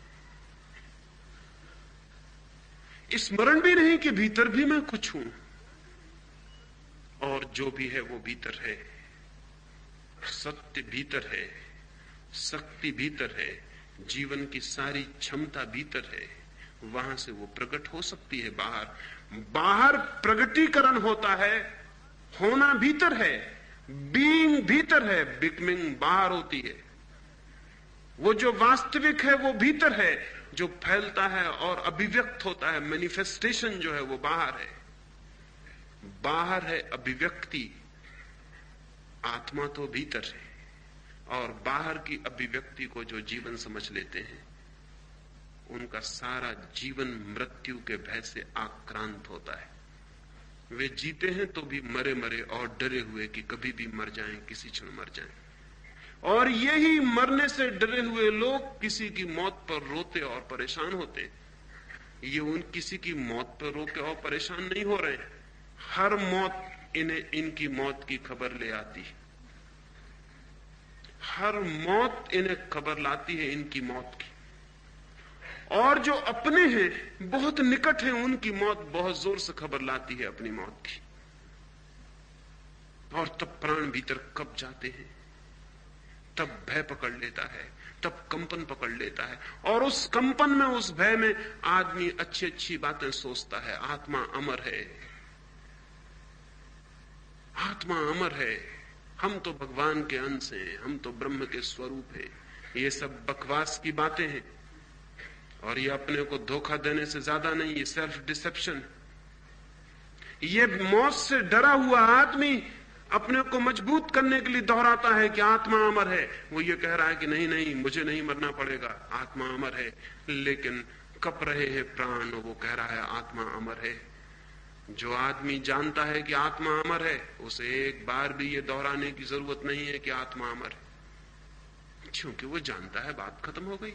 Speaker 2: स्मरण भी नहीं कि भीतर भी मैं कुछ हूं, और जो भी है वो भीतर है। सत्य भीतर है, शक्ति भीतर है, जीवन की सारी क्षमता भीतर है। वहां से वो प्रकट हो सकती है बाहर प्रगटीकरण होता है, होना भीतर है, बीइंग भीतर है, बिकमिंग बाहर होती है। वो जो वास्तविक है वो भीतर है, जो फैलता है और अभिव्यक्त होता है, मैनिफेस्टेशन जो है वो बाहर है। बाहर है अभिव्यक्ति, आत्मा तो भीतर है। और बाहर की अभिव्यक्ति को जो जीवन समझ लेते हैं उनका सारा जीवन मृत्यु के भय से आक्रांत होता है। वे जीते हैं तो भी मरे मरे और डरे हुए कि कभी भी मर जाएं, किसी क्षण मर जाएं। और यही मरने से डरे हुए लोग किसी की मौत पर रोते और परेशान होते। ये उन किसी की मौत पर रोके और परेशान नहीं हो रहे हैं, हर मौत इन्हें इनकी मौत की खबर ले आती है। हर मौत इन्हें खबर लाती है इनकी मौत की। और जो अपने हैं, बहुत निकट हैं, उनकी मौत बहुत जोर से खबर लाती है अपनी मौत की। और तब प्राण भीतर कब जाते हैं, तब भय पकड़ लेता है, तब कंपन पकड़ लेता है। और उस कंपन में, उस भय में आदमी अच्छी अच्छी बातें सोचता है। आत्मा अमर है, आत्मा अमर है, हम तो भगवान के अंश हैं, हम तो ब्रह्म के स्वरूप हैं। ये सब बकवास की बातें हैं, और ये अपने को धोखा देने से ज्यादा नहीं, ये सेल्फ डिसेप्शन। ये मौत से डरा हुआ आदमी अपने को मजबूत करने के लिए दोहराता है कि आत्मा अमर है। वो ये कह रहा है कि नहीं नहीं, मुझे नहीं मरना पड़ेगा, आत्मा अमर है। लेकिन कप रहे हैं प्राण, वो कह रहा है आत्मा अमर है। जो आदमी जानता है कि आत्मा अमर है, उसे एक बार भी ये दोहराने की जरूरत नहीं है कि आत्मा अमर है, क्योंकि वो जानता है, बात खत्म हो गई।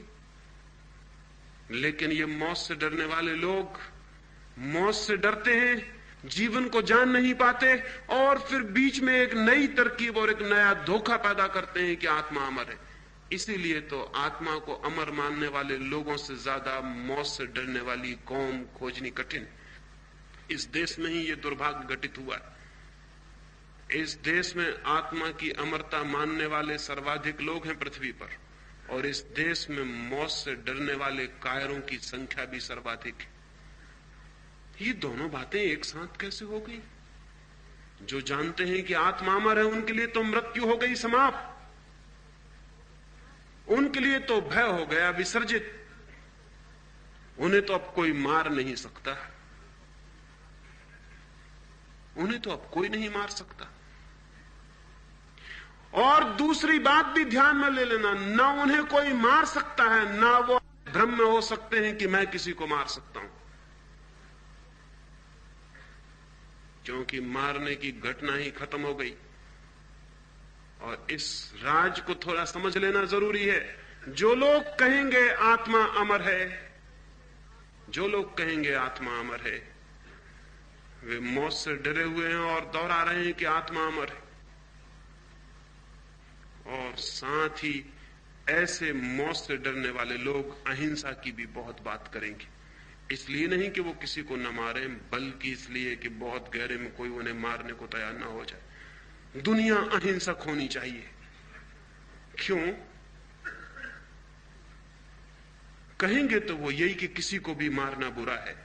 Speaker 2: लेकिन ये मौत से डरने वाले लोग मौत से डरते हैं, जीवन को जान नहीं पाते, और फिर बीच में एक नई तरकीब और एक नया धोखा पैदा करते हैं कि आत्मा अमर है। इसीलिए तो आत्मा को अमर मानने वाले लोगों से ज्यादा मौत से डरने वाली कौम खोजनी कठिन। इस देश में ही ये दुर्भाग्य घटित हुआ है। इस देश में आत्मा की अमरता मानने वाले सर्वाधिक लोग हैं पृथ्वी पर, और इस देश में मौत से डरने वाले कायरों की संख्या भी सर्वाधिक है। ये दोनों बातें एक साथ कैसे हो गई? जो जानते हैं कि आत्मा अमर है, उनके लिए तो मृत्यु हो गई समाप्त, उनके लिए तो भय हो गया विसर्जित, उन्हें तो अब कोई मार नहीं सकता, उन्हें तो अब कोई नहीं मार सकता। और दूसरी बात भी ध्यान में ले लेना, ना उन्हें कोई मार सकता है, ना वो भ्रम में हो सकते हैं कि मैं किसी को मार सकता हूं, क्योंकि मारने की घटना ही खत्म हो गई। और इस राज को थोड़ा समझ लेना जरूरी है। जो लोग कहेंगे आत्मा अमर है, जो लोग कहेंगे आत्मा अमर है, वे मौत से डरे हुए हैं और दोहरा रहे हैं कि आत्मा अमर है। और साथ ही ऐसे मौत से डरने वाले लोग अहिंसा की भी बहुत बात करेंगे। इसलिए नहीं कि वो किसी को न मारे, बल्कि इसलिए कि बहुत गहरे में कोई उन्हें मारने को तैयार ना हो जाए। दुनिया अहिंसक होनी चाहिए। क्यों कहेंगे तो वो यही कि किसी को भी मारना बुरा है,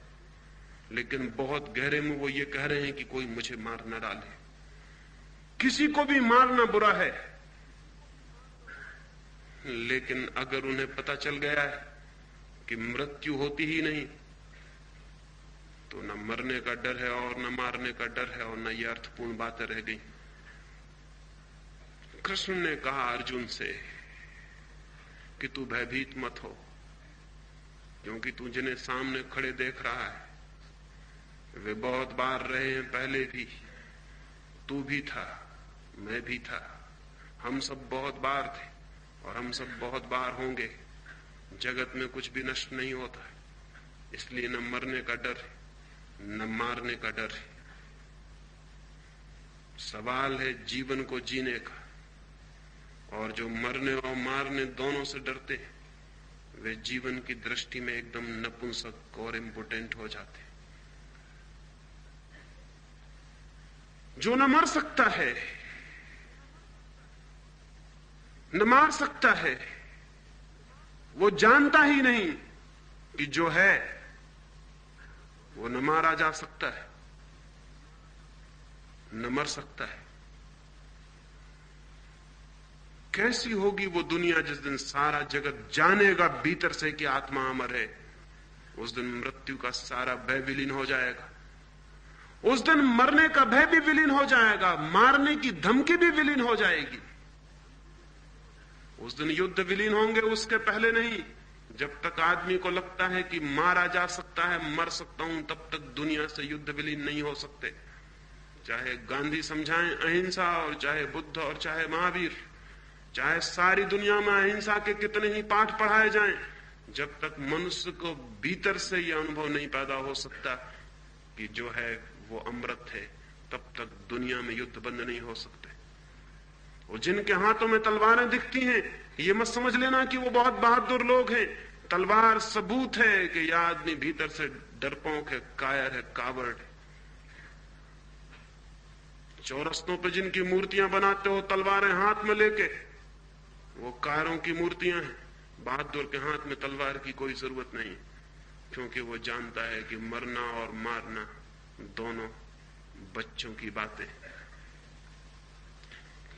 Speaker 2: लेकिन बहुत गहरे में वो ये कह रहे हैं कि कोई मुझे मार न डाले। किसी को भी मारना बुरा है, लेकिन अगर उन्हें पता चल गया है कि मृत्यु होती ही नहीं, तो न मरने का डर है और न मारने का डर है, और न ये अर्थपूर्ण बातें रह गई। कृष्ण ने कहा अर्जुन से कि तू भयभीत मत हो, क्योंकि तू जिन्हें सामने खड़े देख रहा है वे बहुत बार रहे हैं पहले भी। तू भी था, मैं भी था, हम सब बहुत बार थे और हम सब बहुत बार होंगे। जगत में कुछ भी नष्ट नहीं होता है, इसलिए न मरने का डर है न मारने का डर है। सवाल है जीवन को जीने का, और जो मरने और मारने दोनों से डरते हैं वे जीवन की दृष्टि में एकदम नपुंसक और इम्पोर्टेंट हो जाते हैं। जो न मर सकता है न मार सकता है, वो जानता ही नहीं कि जो है वो न मारा जा सकता है न मर सकता है। कैसी होगी वो दुनिया जिस दिन सारा जगत जानेगा भीतर से कि आत्मा अमर है। उस दिन मृत्यु का सारा भय विलीन हो जाएगा, उस दिन मरने का भय भी विलीन हो जाएगा, मारने की धमकी भी विलीन हो जाएगी। उस दिन युद्ध विलीन होंगे, उसके पहले नहीं। जब तक आदमी को लगता है कि मारा जा सकता है, मर सकता हूं, तब तक दुनिया से युद्ध विलीन नहीं हो सकते। चाहे गांधी समझाएं अहिंसा, और चाहे बुद्ध, और चाहे महावीर, चाहे सारी दुनिया में अहिंसा के कितने ही पाठ पढ़ाए जाएं, जब तक मनुष्य को भीतर से यह अनुभव नहीं पैदा हो सकता कि जो है वो अमृत है, तब तक दुनिया में युद्ध बंद नहीं हो सकते। और जिनके हाथों में तलवारें दिखती हैं, ये मत समझ लेना कि वो बहुत बहादुर लोग हैं। तलवार सबूत है कि यह आदमी भीतर से डरपोक है, कायर है, कावर्ड है। चौरस्तों पे जिनकी मूर्तियां बनाते हो तलवारें हाथ में लेके, वो कायरों की मूर्तियां हैं। बहादुर के हाथ में तलवार की कोई जरूरत नहीं, क्योंकि वो जानता है कि मरना और मारना दोनों बच्चों की बातें।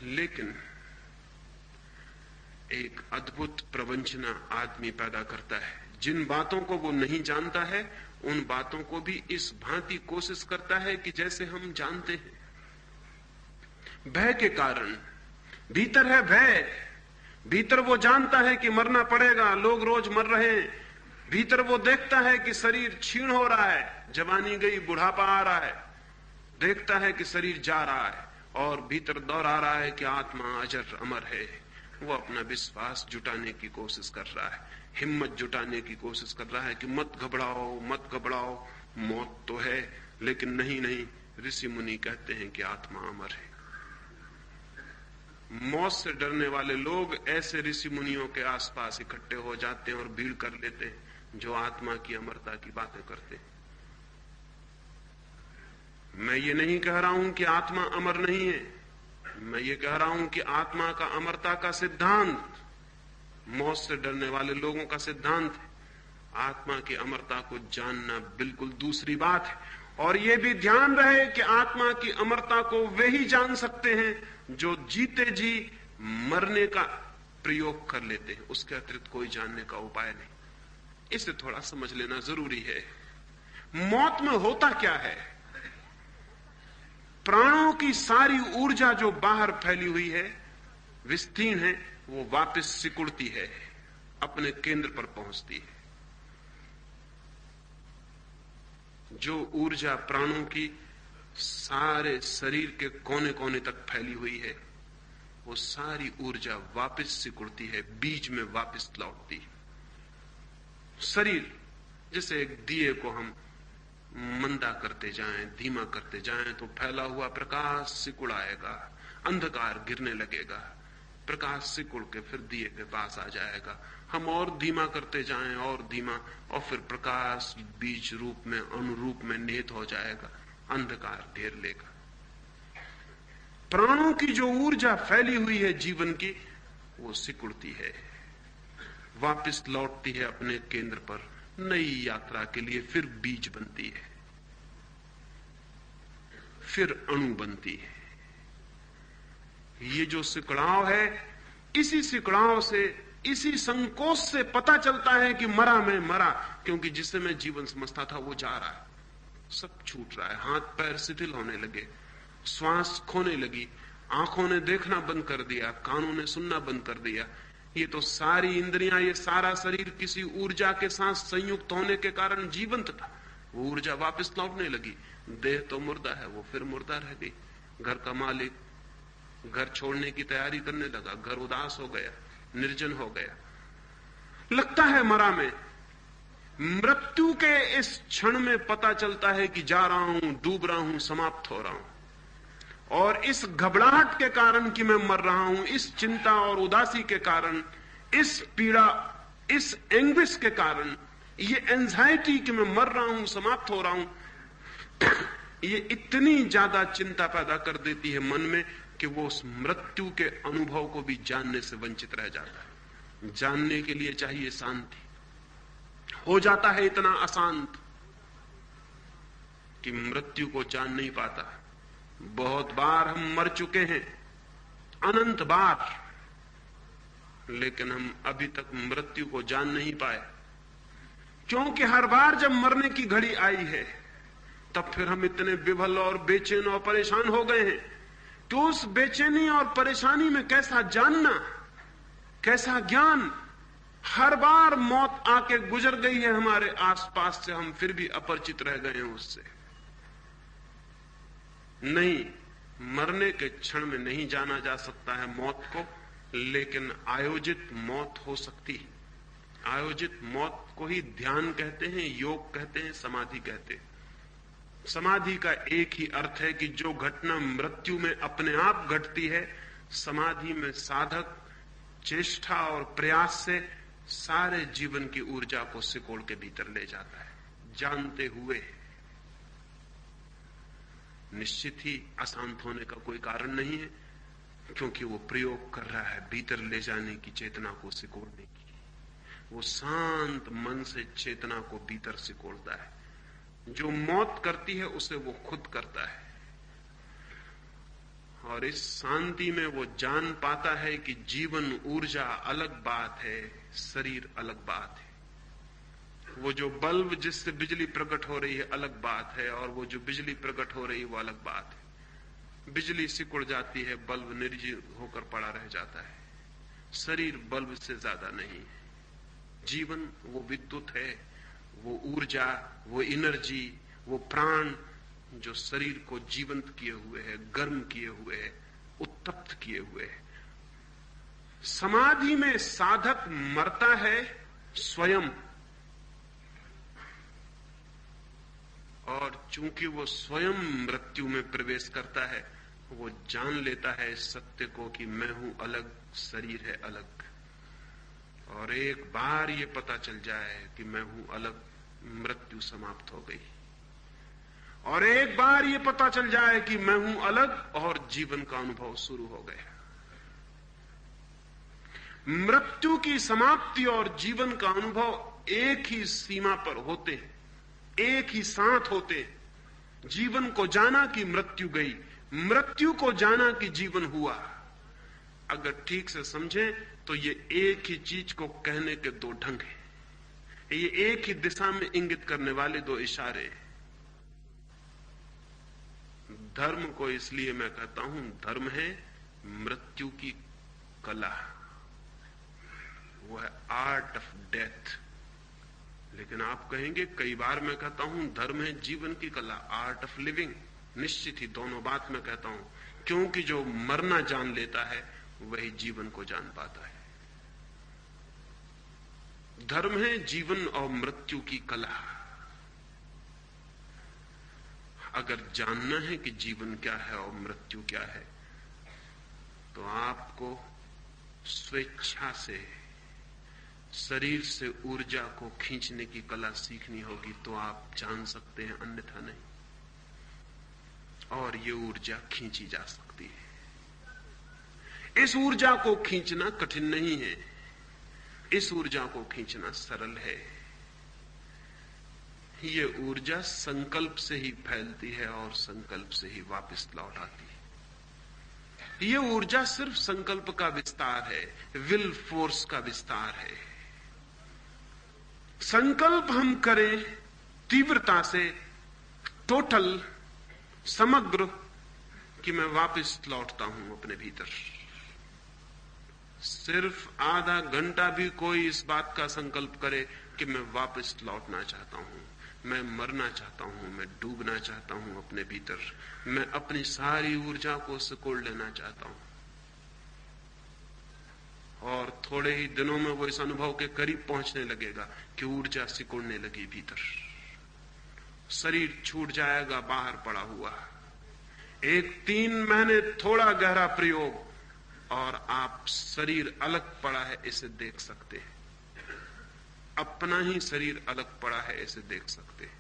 Speaker 2: लेकिन एक अद्भुत प्रवंचना आदमी पैदा करता है। जिन बातों को वो नहीं जानता है, उन बातों को भी इस भांति कोशिश करता है कि जैसे हम जानते हैं। भय के कारण, भीतर है भय, भीतर वो जानता है कि मरना पड़ेगा, लोग रोज मर रहे हैं, भीतर वो देखता है कि शरीर क्षीण हो रहा है, जवानी गई, बुढ़ापा आ रहा है, देखता है कि शरीर जा रहा है, और भीतर दोहरा रहा है कि आत्मा अजर अमर है। वो अपना विश्वास जुटाने की कोशिश कर रहा है, हिम्मत जुटाने की कोशिश कर रहा है कि मत घबराओ, मत घबराओ, मौत तो है, लेकिन नहीं नहीं, ऋषि मुनि कहते हैं कि आत्मा अमर है। मौत से डरने वाले लोग ऐसे ऋषि मुनियों के आसपास इकट्ठे हो जाते हैं और भीड़ कर लेते हैं जो आत्मा की अमरता की बातें करते हैं। मैं ये नहीं कह रहा हूं कि आत्मा अमर नहीं है, मैं ये कह रहा हूं कि आत्मा का अमरता का सिद्धांत मौत से डरने वाले लोगों का सिद्धांत है। आत्मा की अमरता को जानना बिल्कुल दूसरी बात है। और यह भी ध्यान रहे कि आत्मा की अमरता को वे ही जान सकते हैं जो जीते जी मरने का प्रयोग कर लेते हैं, उसके अतिरिक्त कोई जानने का उपाय नहीं। इसे थोड़ा समझ लेना जरूरी है। मौत में होता क्या है? प्राणों की सारी ऊर्जा जो बाहर फैली हुई है, विस्तीर्ण है, वो वापस सिकुड़ती है, अपने केंद्र पर पहुंचती है। जो ऊर्जा प्राणों की सारे शरीर के कोने कोने तक फैली हुई है, वो सारी ऊर्जा वापस सिकुड़ती है, बीज में वापस लौटती है। शरीर जैसे एक दिए को हम मंदा करते जाएं, धीमा करते जाएं, तो फैला हुआ प्रकाश सिकुड़ आएगा, अंधकार गिरने लगेगा, प्रकाश सिकुड़ के फिर दिए के पास आ जाएगा। हम और धीमा करते जाएं और धीमा, और फिर प्रकाश बीज रूप में, अनुरूप में निहित हो जाएगा, अंधकार घेर लेगा। प्राणों की जो ऊर्जा फैली हुई है जीवन की, वो सिकुड़ती है, वापस लौटती है अपने केंद्र पर, नई यात्रा के लिए फिर बीज बनती है, फिर अणु बनती है। ये जो सिकुड़ाव है, इसी सिकुड़ाव से, इसी संकोच से पता चलता है कि मरा मैं मरा, क्योंकि जिसे मैं जीवन समझता था वो जा रहा है, सब छूट रहा है, हाथ पैर शिथिल होने लगे, श्वास खोने लगी, आंखों ने देखना बंद कर दिया, कानों ने सुनना बंद कर दिया। ये तो सारी इंद्रियां, ये सारा शरीर किसी ऊर्जा के साथ संयुक्त होने के कारण जीवंत था, वो ऊर्जा वापस लौटने लगी। देह तो मुर्दा है, वो फिर मुर्दा रह गई। घर का मालिक घर छोड़ने की तैयारी करने लगा, घर उदास हो गया, निर्जन हो गया, लगता है मरा मैं। मृत्यु के इस क्षण में पता चलता है कि जा रहा हूं, डूब रहा हूं, समाप्त हो रहा हूं। और इस घबराहट के कारण कि मैं मर रहा हूं, इस चिंता और उदासी के कारण, इस पीड़ा, इस एंग्विश के कारण, ये एंजाइटी कि मैं मर रहा हूं, समाप्त हो रहा हूं, ये इतनी ज्यादा चिंता पैदा कर देती है मन में कि वो उस मृत्यु के अनुभव को भी जानने से वंचित रह जाता है। जानने के लिए चाहिए शांति, हो जाता है इतना अशांत कि मृत्यु को जान नहीं पाता। बहुत बार हम मर चुके हैं, अनंत बार, लेकिन हम अभी तक मृत्यु को जान नहीं पाए, क्योंकि हर बार जब मरने की घड़ी आई है तब फिर हम इतने विभल और बेचैन और परेशान हो गए हैं। तो उस बेचैनी और परेशानी में कैसा जानना, कैसा ज्ञान। हर बार मौत आके गुजर गई है हमारे आसपास से, हम फिर भी अपरिचित रह गए हैं उससे। नहीं, मरने के क्षण में नहीं जाना जा सकता है मौत को, लेकिन आयोजित मौत हो सकती है। आयोजित मौत को ही ध्यान कहते हैं, योग कहते हैं, समाधि कहते हैं। समाधि का एक ही अर्थ है कि जो घटना मृत्यु में अपने आप घटती है, समाधि में साधक चेष्टा और प्रयास से सारे जीवन की ऊर्जा को सिकोड़ के भीतर ले जाता है, जानते हुए। निश्चित ही अशांत होने का कोई कारण नहीं है, क्योंकि वो प्रयोग कर रहा है भीतर ले जाने की, चेतना को सिकोड़ने की। वो शांत मन से चेतना को भीतर सिकोड़ता है। जो मौत करती है उसे वो खुद करता है, और इस शांति में वो जान पाता है कि जीवन ऊर्जा अलग बात है, शरीर अलग बात है। वो जो बल्ब जिससे बिजली प्रकट हो रही है अलग बात है, और वो जो बिजली प्रकट हो रही है वो अलग बात है। बिजली सिकुड़ जाती है, बल्ब निर्जीव होकर पड़ा रह जाता है। शरीर बल्ब से ज्यादा नहीं है, जीवन वो विद्युत है, वो ऊर्जा, वो एनर्जी, वो प्राण जो शरीर को जीवंत किए हुए है, गर्म किए हुए है, उत्तप्त किए हुए है। समाधि में साधक मरता है स्वयं, और चूंकि वो स्वयं मृत्यु में प्रवेश करता है, वो जान लेता है इस सत्य को कि मैं हूं अलग, शरीर है अलग। और एक बार ये पता चल जाए कि मैं हूं अलग, मृत्यु समाप्त हो गई। और एक बार ये पता चल जाए कि मैं हूं अलग, और जीवन का अनुभव शुरू हो गया। मृत्यु की समाप्ति और जीवन का अनुभव एक ही सीमा पर होते हैं, एक ही साथ होते हैं। जीवन को जाना कि मृत्यु गई, मृत्यु को जाना कि जीवन हुआ। अगर ठीक से समझें तो ये एक ही चीज को कहने के दो ढंग हैं, ये एक ही दिशा में इंगित करने वाले दो इशारे हैं। धर्म को इसलिए मैं कहता हूं धर्म है मृत्यु की कला, वो है आर्ट ऑफ डेथ। लेकिन आप कहेंगे कई बार मैं कहता हूं धर्म है जीवन की कला, आर्ट ऑफ लिविंग। निश्चित ही दोनों बात मैं कहता हूं, क्योंकि जो मरना जान लेता है वही जीवन को जान पाता है। धर्म है जीवन और मृत्यु की कला। अगर जानना है कि जीवन क्या है और मृत्यु क्या है, तो आपको स्वेच्छा से शरीर से ऊर्जा को खींचने की कला सीखनी होगी, तो आप जान सकते हैं, अन्यथा नहीं। और ये ऊर्जा खींची जा सकती है। इस ऊर्जा को खींचना कठिन नहीं है, इस ऊर्जा को खींचना सरल है। ये ऊर्जा संकल्प से ही फैलती है और संकल्प से ही वापस लौट आती है। ये ऊर्जा सिर्फ संकल्प का विस्तार है, विल फोर्स का विस्तार है। संकल्प हम करें तीव्रता से, टोटल, समग्र, कि मैं वापस लौटता हूं अपने भीतर। सिर्फ आधा घंटा भी कोई इस बात का संकल्प करे कि मैं वापस लौटना चाहता हूं, मैं मरना चाहता हूं, मैं डूबना चाहता हूं अपने भीतर, मैं अपनी सारी ऊर्जा को सिकोड़ लेना चाहता हूं, और थोड़े ही दिनों में वो इस अनुभव के करीब पहुंचने लगेगा कि ऊर्जा सिकुड़ने लगी भीतर। शरीर छूट जाएगा बाहर पड़ा हुआ। एक 3 महीने थोड़ा गहरा प्रयोग और आप शरीर अलग पड़ा है इसे देख सकते हैं, अपना ही शरीर अलग पड़ा है इसे देख सकते हैं।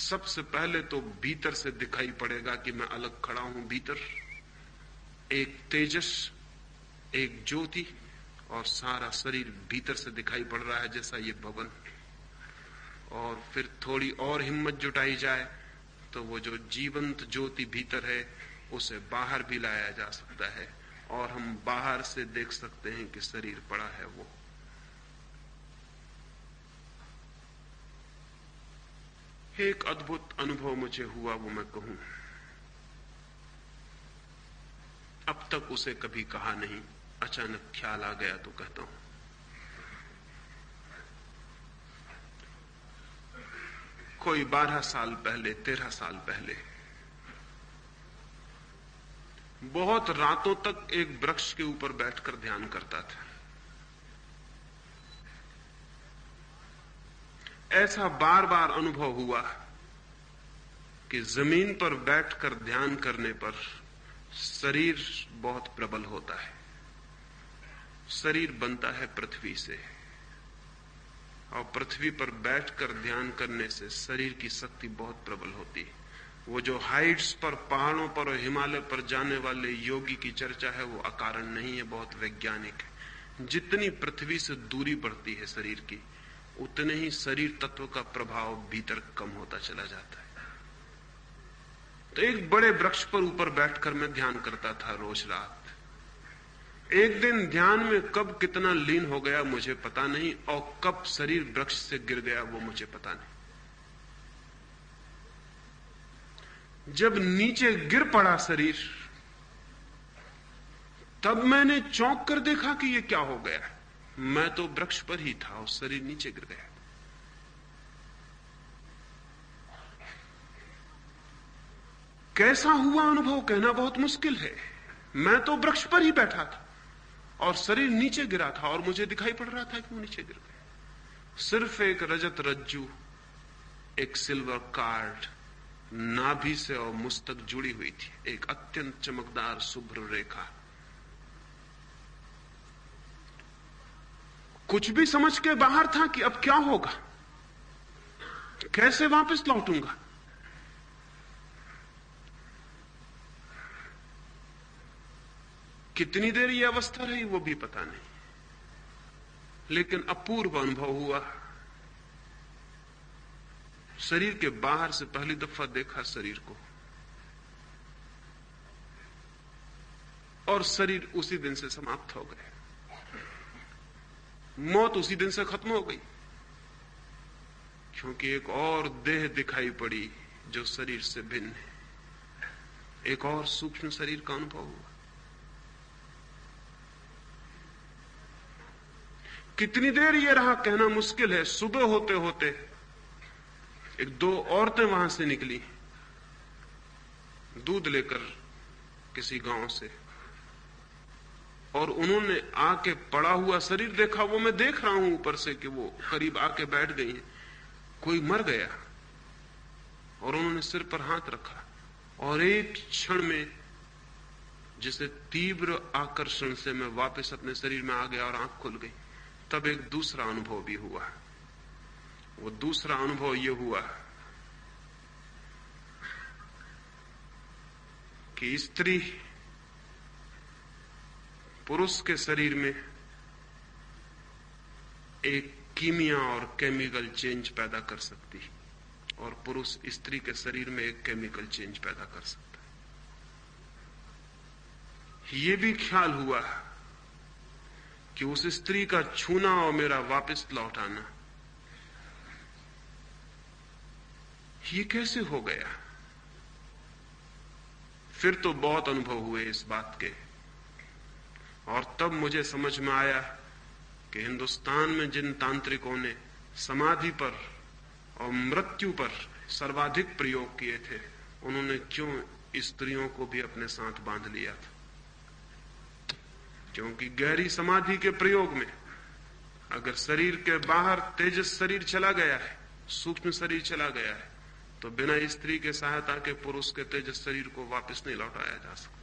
Speaker 2: सबसे पहले तो भीतर से दिखाई पड़ेगा कि मैं अलग खड़ा हूं भीतर, एक तेजस, एक ज्योति, और सारा शरीर भीतर से दिखाई पड़ रहा है जैसा ये भवन। और फिर थोड़ी और हिम्मत जुटाई जाए तो वो जो जीवंत ज्योति भीतर है उसे बाहर भी लाया जा सकता है, और हम बाहर से देख सकते हैं कि शरीर पड़ा है। वो एक अद्भुत अनुभव मुझे हुआ, वो मैं कहूं। अब तक उसे कभी कहा नहीं, अचानक ख्याल आ गया तो कहता हूं। कोई 12 साल पहले, 13 साल पहले, बहुत रातों तक एक वृक्ष के ऊपर बैठकर ध्यान करता था। ऐसा बार बार अनुभव हुआ कि जमीन पर बैठकर ध्यान करने पर शरीर बहुत प्रबल होता है। शरीर बनता है पृथ्वी से, और पृथ्वी पर बैठकर ध्यान करने से शरीर की शक्ति बहुत प्रबल होती है। वो जो हाइट्स पर, पहाड़ों पर और हिमालय पर जाने वाले योगी की चर्चा है वो अकारण नहीं है, बहुत वैज्ञानिक है। जितनी पृथ्वी से दूरी बढ़ती है शरीर की, उतने ही शरीर तत्व का प्रभाव भीतर कम होता चला जाता है। तो एक बड़े वृक्ष पर ऊपर बैठकर मैं ध्यान करता था रोज रात। एक दिन ध्यान में कब कितना लीन हो गया मुझे पता नहीं, और कब शरीर वृक्ष से गिर गया वो मुझे पता नहीं। जब नीचे गिर पड़ा शरीर, तब मैंने चौंक कर देखा कि ये क्या हो गया। मैं तो वृक्ष पर ही था और शरीर नीचे गिर गया। कैसा हुआ अनुभव कहना बहुत मुश्किल है। मैं तो वृक्ष पर ही बैठा था और शरीर नीचे गिरा था और मुझे दिखाई पड़ रहा था कि वो नीचे गिर गया। सिर्फ एक रजत रज्जू, एक सिल्वर कार्ड नाभि से और मुझ तक जुड़ी हुई थी, एक अत्यंत चमकदार शुभ्र रेखा। कुछ भी समझ के बाहर था कि अब क्या होगा, कैसे वापस लौटूंगा। कितनी देर यह अवस्था रही वो भी पता नहीं, लेकिन अपूर्व अनुभव हुआ। शरीर के बाहर से पहली दफा देखा शरीर को, और शरीर उसी दिन से समाप्त हो गया। मौत उसी दिन से खत्म हो गई, क्योंकि एक और देह दिखाई पड़ी जो शरीर से भिन्न है। एक और सूक्ष्म शरीर का अनुभव हुआ। कितनी देर ये रहा कहना मुश्किल है। सुबह होते होते एक दो औरतें वहां से निकली दूध लेकर किसी गांव से, और उन्होंने आके पड़ा हुआ शरीर देखा। वो मैं देख रहा हूं ऊपर से कि वो करीब आके बैठ गई हैं। कोई मर गया, और उन्होंने सिर पर हाथ रखा, और एक क्षण में जिसे तीव्र आकर्षण से मैं वापस अपने शरीर में आ गया और आंख खुल गई। तब एक दूसरा अनुभव भी हुआ। वो दूसरा अनुभव ये हुआ कि स्त्री पुरुष के शरीर में एक कीमिया और केमिकल चेंज पैदा कर सकती है, और पुरुष स्त्री के शरीर में एक केमिकल चेंज पैदा कर सकता है। ये भी ख्याल हुआ कि उस स्त्री का छूना और मेरा वापस लौट आना, ये कैसे हो गया। फिर तो बहुत अनुभव हुए इस बात के, और तब मुझे समझ में आया कि हिंदुस्तान में जिन तांत्रिकों ने समाधि पर और मृत्यु पर सर्वाधिक प्रयोग किए थे, उन्होंने क्यों स्त्रियों को भी अपने साथ बांध लिया था। क्योंकि गहरी समाधि के प्रयोग में अगर शरीर के बाहर तेजस शरीर चला गया है, सूक्ष्म शरीर चला गया है, तो बिना स्त्री के सहायता के पुरुष के तेजस शरीर को वापस नहीं लौटाया जा सकता।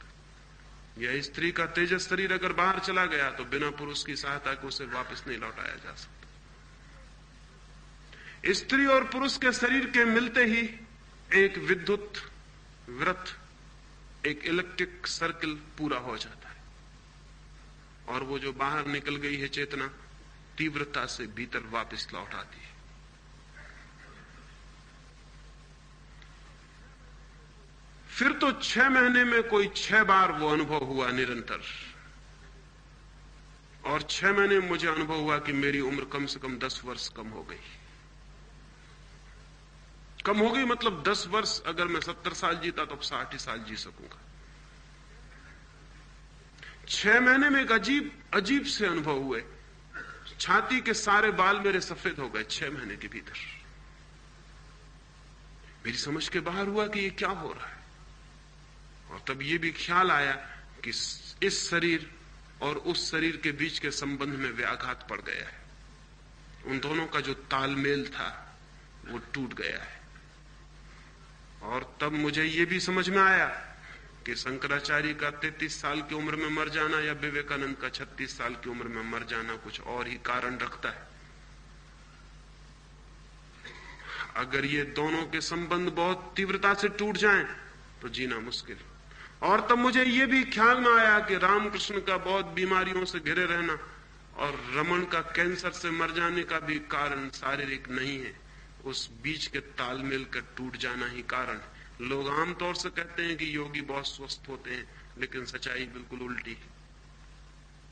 Speaker 2: या स्त्री का तेजस शरीर अगर बाहर चला गया तो बिना पुरुष की सहायता के उसे वापस नहीं लौटाया जा सकता। स्त्री और पुरुष के शरीर के मिलते ही एक विद्युत वृत्त, एक इलेक्ट्रिक सर्किल पूरा हो जाता है, और वो जो बाहर निकल गई है चेतना तीव्रता से भीतर वापस लौट आती है। फिर तो 6 महीने में कोई 6 बार वो अनुभव हुआ निरंतर, और 6 महीने में मुझे अनुभव हुआ कि मेरी उम्र कम से कम 10 वर्ष कम हो गई। कम हो गई मतलब 10 वर्ष, अगर मैं 70 साल जीता तो अब 60 ही साल जी सकूंगा। 6 महीने में एक अजीब से अनुभव हुए। छाती के सारे बाल मेरे सफेद हो गए 6 महीने के भीतर। मेरी समझ के बाहर हुआ कि ये क्या हो रहा है। और तब ये भी ख्याल आया कि इस शरीर और उस शरीर के बीच के संबंध में व्याघात पड़ गया है। उन दोनों का जो तालमेल था वो टूट गया है। और तब मुझे ये भी समझ में आया कि शंकराचार्य का 33 साल की उम्र में मर जाना या विवेकानंद का 36 साल की उम्र में मर जाना कुछ और ही कारण रखता है। अगर ये दोनों के संबंध बहुत तीव्रता से टूट जाएं तो जीना मुश्किल। और तब मुझे ये भी ख्याल में आया कि रामकृष्ण का बहुत बीमारियों से घिरे रहना और रमन का कैंसर से मर जाने का भी कारण शारीरिक नहीं है, उस बीच के तालमेल का टूट जाना ही कारण। लोग आमतौर से कहते हैं कि योगी बहुत स्वस्थ होते हैं, लेकिन सच्चाई बिल्कुल उल्टी।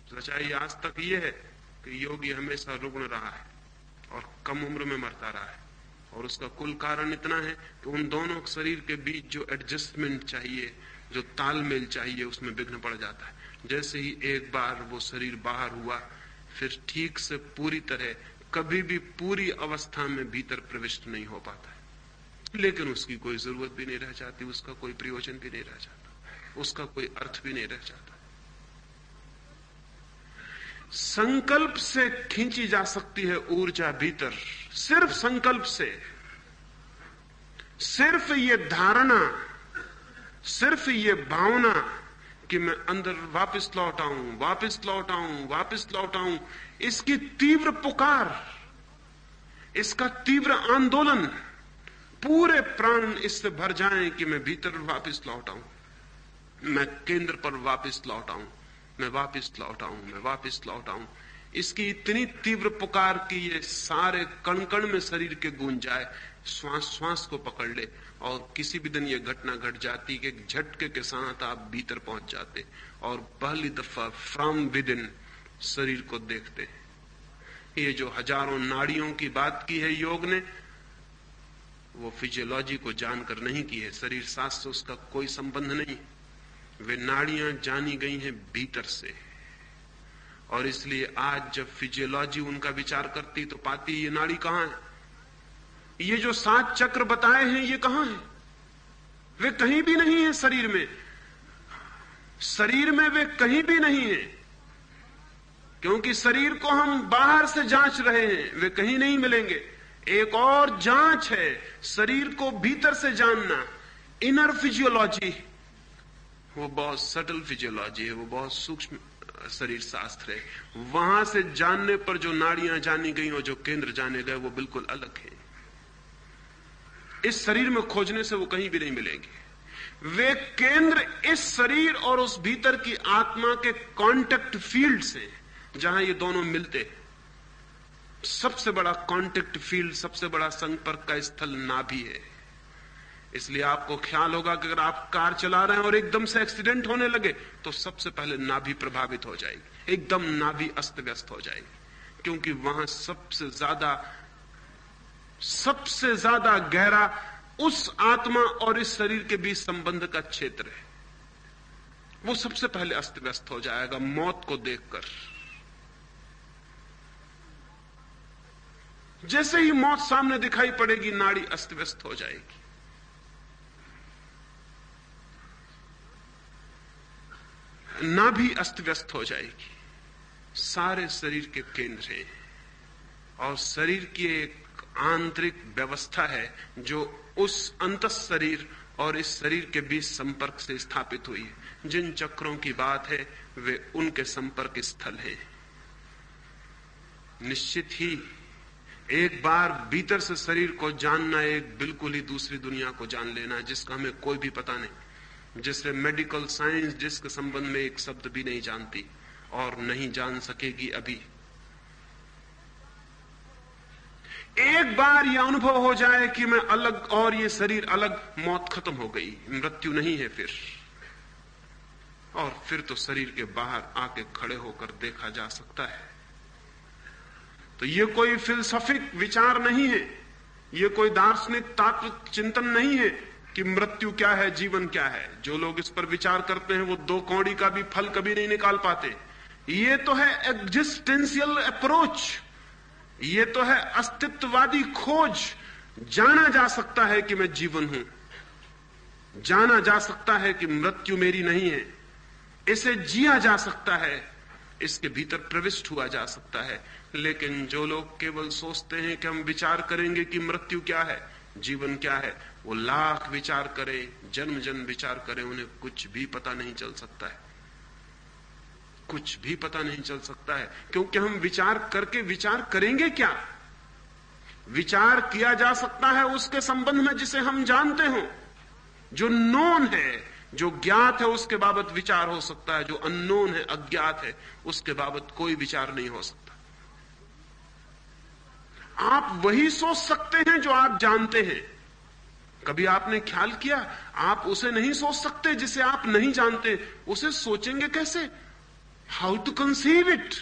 Speaker 2: सच्चाई आज तक ये है कि योगी हमेशा रुग्ण रहा है और कम उम्र में मरता रहा है, और उसका कुल कारण इतना है कि उन दोनों शरीर के बीच जो एडजस्टमेंट चाहिए, जो तालमेल चाहिए, उसमें विघ्न पड़ जाता है। जैसे ही एक बार वो शरीर बाहर हुआ, फिर ठीक से पूरी तरह कभी भी पूरी अवस्था में भीतर प्रविष्ट नहीं हो पाता है। लेकिन उसकी कोई जरूरत भी नहीं रह जाती, उसका कोई प्रयोजन भी नहीं रह जाता, उसका कोई अर्थ भी नहीं रह जाता। संकल्प से खींची जा सकती है ऊर्जा भीतर, सिर्फ संकल्प से। सिर्फ ये धारणा, सिर्फ ये भावना कि मैं अंदर वापस लौट आऊं, वापस लौट आऊं, वापस लौट आऊं, इसकी तीव्र पुकार, इसका तीव्र आंदोलन, पूरे प्राण इससे भर जाएं कि मैं भीतर वापस लौट आऊं, मैं केंद्र पर वापस लौट आऊं, मैं वापस लौट आऊं, मैं वापस लौट आऊं। इसकी इतनी तीव्र पुकार कि ये सारे कण कण में शरीर के गूंज जाए, श्वास श्वास को पकड़ ले। और किसी भी दिन ये घटना घट जाती कि एक झटके के साथ आप भीतर पहुंच जाते और पहली दफा फ्रॉम विद इन शरीर को देखते। ये जो हजारों नाड़ियों की बात की है योग ने, वो फिजियोलॉजी को जानकर नहीं की है, शरीर शास्त्र से उसका कोई संबंध नहीं। वे नाड़ियां जानी गई हैं भीतर से, और इसलिए आज जब फिजियोलॉजी उनका विचार करती तो पाती ये नाड़ी कहां है, ये जो 7 चक्र बताए हैं ये कहां है? वे कहीं भी नहीं है शरीर में। शरीर में वे कहीं भी नहीं है, क्योंकि शरीर को हम बाहर से जांच रहे हैं, वे कहीं नहीं मिलेंगे। एक और जांच है शरीर को भीतर से जानना, इनर फिजियोलॉजी। वो बहुत सटल फिजियोलॉजी है, वो बहुत सूक्ष्म शरीर शास्त्र है। वहां से जानने पर जो नाड़ियां जानी गई और जो केंद्र जाने गए वो बिल्कुल अलग है। इस शरीर में खोजने से वो कहीं भी नहीं मिलेंगे। वे केंद्र इस शरीर और उस भीतर की आत्मा के कांटेक्ट फील्ड से, जहां ये दोनों मिलते, सबसे बड़ा कांटेक्ट फील्ड, सबसे बड़ा संपर्क का स्थल नाभि है। इसलिए आपको ख्याल होगा कि अगर आप कार चला रहे हैं और एकदम से एक्सीडेंट होने लगे तो सबसे पहले नाभि प्रभावित हो जाएगी, एकदम नाभि अस्त व्यस्त हो जाएगी, क्योंकि वहां सबसे ज्यादा गहरा उस आत्मा और इस शरीर के बीच संबंध का क्षेत्र है। वो सबसे पहले अस्त व्यस्त हो जाएगा मौत को देखकर। जैसे ही मौत सामने दिखाई पड़ेगी नाड़ी अस्त व्यस्त हो जाएगी। नाभि अस्त व्यस्त हो जाएगी। सारे शरीर के केंद्र हैं और शरीर की एक आंतरिक व्यवस्था है जो उस अंतः शरीर और इस शरीर के बीच संपर्क से स्थापित हुई है। जिन चक्रों की बात है वे उनके संपर्क स्थल हैं। निश्चित ही एक बार भीतर से शरीर को जानना एक बिल्कुल ही दूसरी दुनिया को जान लेना, जिसका हमें कोई भी पता नहीं, जिससे मेडिकल साइंस जिसके संबंध में एक शब्द भी नहीं जानती और नहीं जान सकेगी अभी। एक बार यह अनुभव हो जाए कि मैं अलग और ये शरीर अलग, मौत खत्म हो गई, मृत्यु नहीं है फिर। और फिर तो शरीर के बाहर आके खड़े होकर देखा जा सकता है। तो ये कोई फिलसफिक विचार नहीं है, ये कोई दार्शनिक तात्विक चिंतन नहीं है कि मृत्यु क्या है, जीवन क्या है। जो लोग इस पर विचार करते हैं वो 2 कौड़ी का भी फल कभी नहीं निकाल पाते। ये तो है एग्जिस्टेंशियल अप्रोच, ये तो है अस्तित्ववादी खोज। जाना जा सकता है कि मैं जीवन हूं, जाना जा सकता है कि मृत्यु मेरी नहीं है, इसे जिया जा सकता है, इसके भीतर प्रविष्ट हुआ जा सकता है। लेकिन जो लोग केवल सोचते हैं कि हम विचार करेंगे कि मृत्यु क्या है, जीवन क्या है, वो लाख विचार करें, जन्म जन्म विचार करें, उन्हें कुछ भी पता नहीं चल सकता है, कुछ भी पता नहीं चल सकता है। क्योंकि हम विचार करके विचार करेंगे क्या? विचार किया जा सकता है उसके संबंध में जिसे हम जानते हो, जो नोन है, जो ज्ञात है, उसके बाबत विचार हो सकता है। जो अननोन है, अज्ञात है, उसके बाबत कोई विचार नहीं हो सकता। आप वही सोच सकते हैं जो आप जानते हैं। कभी आपने ख्याल किया, आप उसे नहीं सोच सकते जिसे आप नहीं जानते। उसे सोचेंगे कैसे? How to conceive it?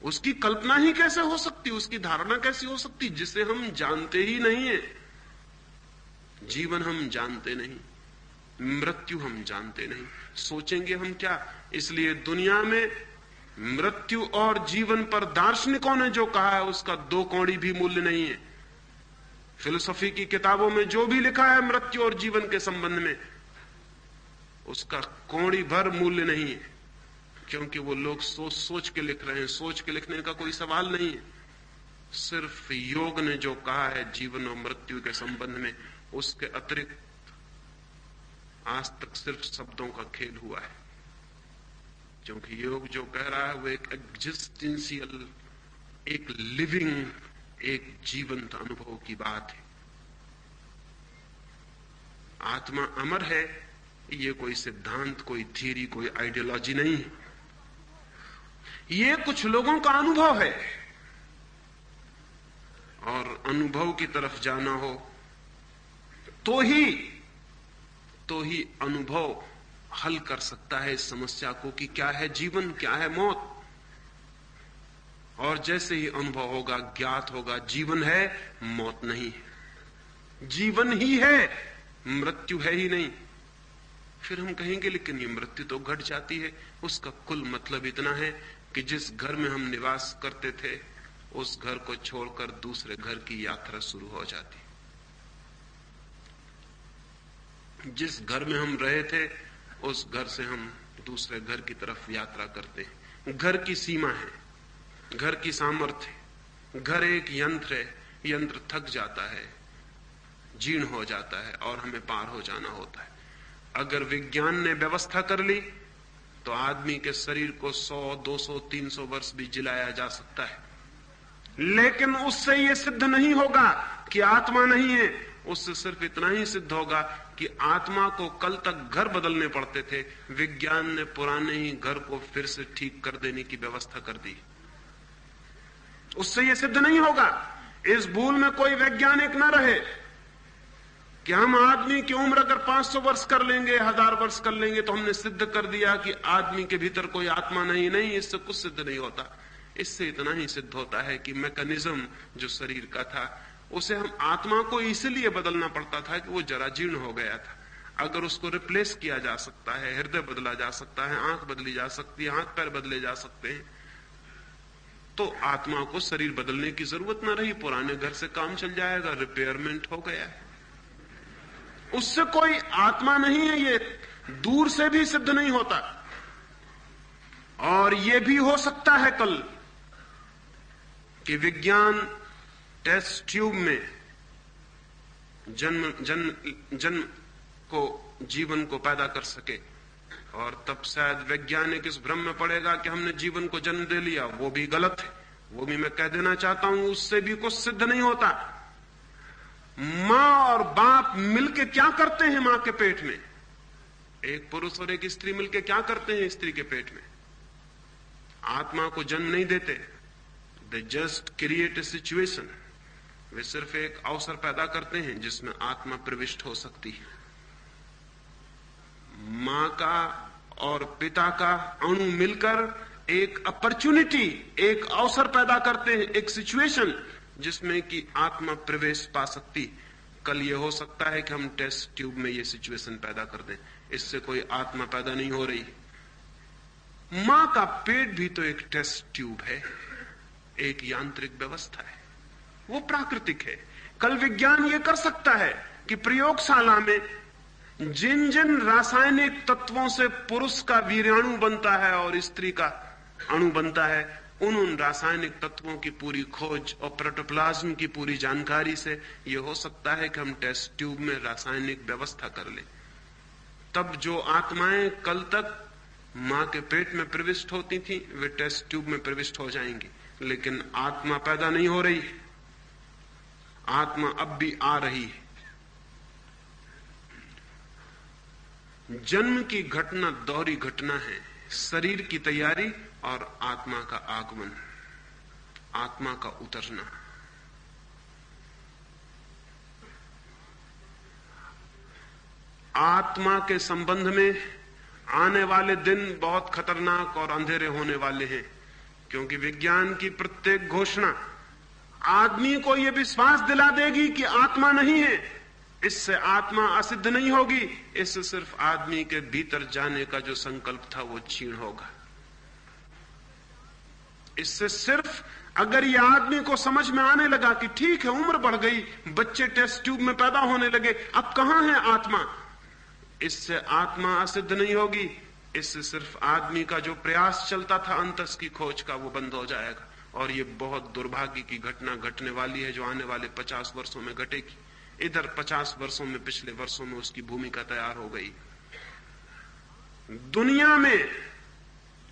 Speaker 2: उसकी कल्पना ही कैसे हो सकती, उसकी धारणा कैसी हो सकती, जिसे हम जानते ही नहीं है। जीवन हम जानते नहीं, मृत्यु हम जानते नहीं, सोचेंगे हम क्या? इसलिए दुनिया में मृत्यु और जीवन पर दार्शनिकों ने जो कहा है उसका दो कौड़ी भी मूल्य नहीं है। फिलोसफी की किताबों में जो भी लिखा है मृत्यु और जीवन के संबंध में, उसका कौड़ी भर मूल्य नहीं है, क्योंकि वो लोग सोच सोच के लिख रहे हैं। सोच के लिखने का कोई सवाल नहीं है। सिर्फ योग ने जो कहा है जीवन और मृत्यु के संबंध में, उसके अतिरिक्त आज तक सिर्फ शब्दों का खेल हुआ है। क्योंकि योग जो कह रहा है वो एक एग्जिस्टेंशियल, एक लिविंग, एक जीवंत अनुभव की बात है। आत्मा अमर है, ये कोई सिद्धांत, कोई थ्योरी, कोई आइडियोलॉजी नहीं है। ये कुछ लोगों का अनुभव है, और अनुभव की तरफ जाना हो तो ही अनुभव हल कर सकता है इस समस्या को कि क्या है जीवन, क्या है मौत। और जैसे ही अनुभव होगा, ज्ञात होगा जीवन है, मौत नहीं है, जीवन ही है, मृत्यु है ही नहीं। फिर हम कहेंगे लेकिन ये मृत्यु तो घट जाती है। उसका कुल मतलब इतना है कि जिस घर में हम निवास करते थे उस घर को छोड़कर दूसरे घर की यात्रा शुरू हो जाती। जिस घर में हम रहे थे उस घर से हम दूसरे घर की तरफ यात्रा करते हैं। घर की सीमा है, घर की सामर्थ्य है। घर एक यंत्र है, यंत्र थक जाता है, जीर्ण हो जाता है और हमें पार हो जाना होता है। अगर विज्ञान ने व्यवस्था कर ली तो आदमी के शरीर को 100, 200, 300 वर्ष भी जिलाया जा सकता है, लेकिन उससे यह सिद्ध नहीं होगा कि आत्मा नहीं है। उससे सिर्फ इतना ही सिद्ध होगा कि आत्मा को कल तक घर बदलने पड़ते थे, विज्ञान ने पुराने ही घर को फिर से ठीक कर देने की व्यवस्था कर दी। उससे यह सिद्ध नहीं होगा। इस भूल में कोई वैज्ञानिक न रहे कि हम आदमी की उम्र अगर 500 वर्ष कर लेंगे, 1000 वर्ष कर लेंगे तो हमने सिद्ध कर दिया कि आदमी के भीतर कोई आत्मा नहीं। नहीं, इससे कुछ सिद्ध नहीं होता। इससे इतना ही सिद्ध होता है कि मैकेनिज्म जो शरीर का था उसे हम आत्मा को इसलिए बदलना पड़ता था कि वो जरा जीर्ण हो गया था। अगर उसको रिप्लेस किया जा सकता है, हृदय बदला जा सकता है, आंख बदली जा सकती है, हाथ पैर बदले जा सकते हैं, तो आत्मा को शरीर बदलने की जरूरत ना रही। पुराने घर से काम चल जाएगा, रिपेयरमेंट हो गया है। उससे कोई आत्मा नहीं है, ये दूर से भी सिद्ध नहीं होता। और ये भी हो सकता है कल कि विज्ञान टेस्ट ट्यूब में जन्म को, जीवन को पैदा कर सके, और तब शायद वैज्ञानिक इस भ्रम में पड़ेगा कि हमने जीवन को जन्म दे लिया। वो भी गलत है, वो भी मैं कह देना चाहता हूं, उससे भी कुछ सिद्ध नहीं होता। मां और बाप मिलके क्या करते हैं मां के पेट में? एक पुरुष और एक स्त्री मिलके क्या करते हैं स्त्री के पेट में? आत्मा को जन्म नहीं देते। They just create a situation. वे सिर्फ एक अवसर पैदा करते हैं जिसमें आत्मा प्रविष्ट हो सकती है। मां का और पिता का अणु मिलकर एक अपॉर्चुनिटी, एक अवसर पैदा करते हैं, एक सिचुएशन जिसमें कि आत्मा प्रवेश पा सकती। कल ये हो सकता है कि हम टेस्ट ट्यूब में ये सिचुएशन पैदा कर दें। इससे कोई आत्मा पैदा नहीं हो रही। मां का पेट भी तो एक टेस्ट ट्यूब है, एक यांत्रिक व्यवस्था है, वो प्राकृतिक है। कल विज्ञान ये कर सकता है कि प्रयोगशाला में जिन जिन रासायनिक तत्वों से पुरुष का वीर्याणु बनता है और स्त्री का अणु बनता है, उन रासायनिक तत्वों की पूरी खोज और प्रोटोप्लाज्म की पूरी जानकारी से यह हो सकता है कि हम टेस्ट ट्यूब में रासायनिक व्यवस्था कर लें। तब जो आत्माएं कल तक मां के पेट में प्रविष्ट होती थी, वे टेस्ट ट्यूब में प्रविष्ट हो जाएंगी। लेकिन आत्मा पैदा नहीं हो रही, आत्मा अब भी आ रही है। जन्म की घटना दोहरी घटना है, शरीर की तैयारी और आत्मा का आगमन, आत्मा का उतरना। आत्मा के संबंध में आने वाले दिन बहुत खतरनाक और अंधेरे होने वाले हैं, क्योंकि विज्ञान की प्रत्येक घोषणा आदमी को यह विश्वास दिला देगी कि आत्मा नहीं है। इससे आत्मा असिद्ध नहीं होगी, इससे सिर्फ आदमी के भीतर जाने का जो संकल्प था वो क्षीण होगा। इससे सिर्फ अगर ये आदमी को समझ में आने लगा कि ठीक है, उम्र बढ़ गई, बच्चे टेस्ट ट्यूब में पैदा होने लगे, अब कहां है आत्मा, इससे आत्मा असिद्ध नहीं होगी। इससे सिर्फ आदमी का जो प्रयास चलता था अंतस की खोज का, वो बंद हो जाएगा। और ये बहुत दुर्भाग्य की घटना घटने वाली है, जो आने वाले 50 वर्षों में घटेगी। इधर 50 वर्षों में, पिछले वर्षों में उसकी भूमिका तैयार हो गई। दुनिया में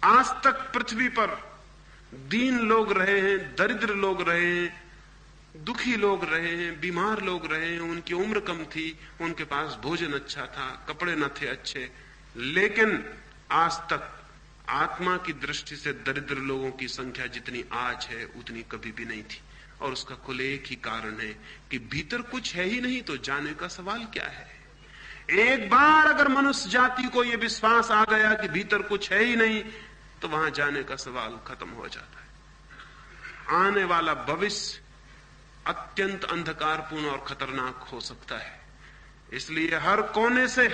Speaker 2: आज तक पृथ्वी पर दीन लोग रहे हैं, दरिद्र लोग रहे हैं, दुखी लोग रहे हैं, बीमार लोग रहे हैं, उनकी उम्र कम थी, उनके पास भोजन अच्छा था, कपड़े न थे अच्छे, लेकिन आज तक आत्मा की दृष्टि से दरिद्र लोगों की संख्या जितनी आज है उतनी कभी भी नहीं थी। और उसका कुल एक ही कारण है कि भीतर कुछ है ही नहीं, तो जाने का सवाल क्या है। एक बार अगर मनुष्य जाति को यह विश्वास आ गया कि भीतर कुछ है ही नहीं, तो वहां जाने का सवाल खत्म हो जाता है। आने वाला भविष्य अत्यंत अंधकारपूर्ण और खतरनाक हो सकता है। इसलिए हर कोने से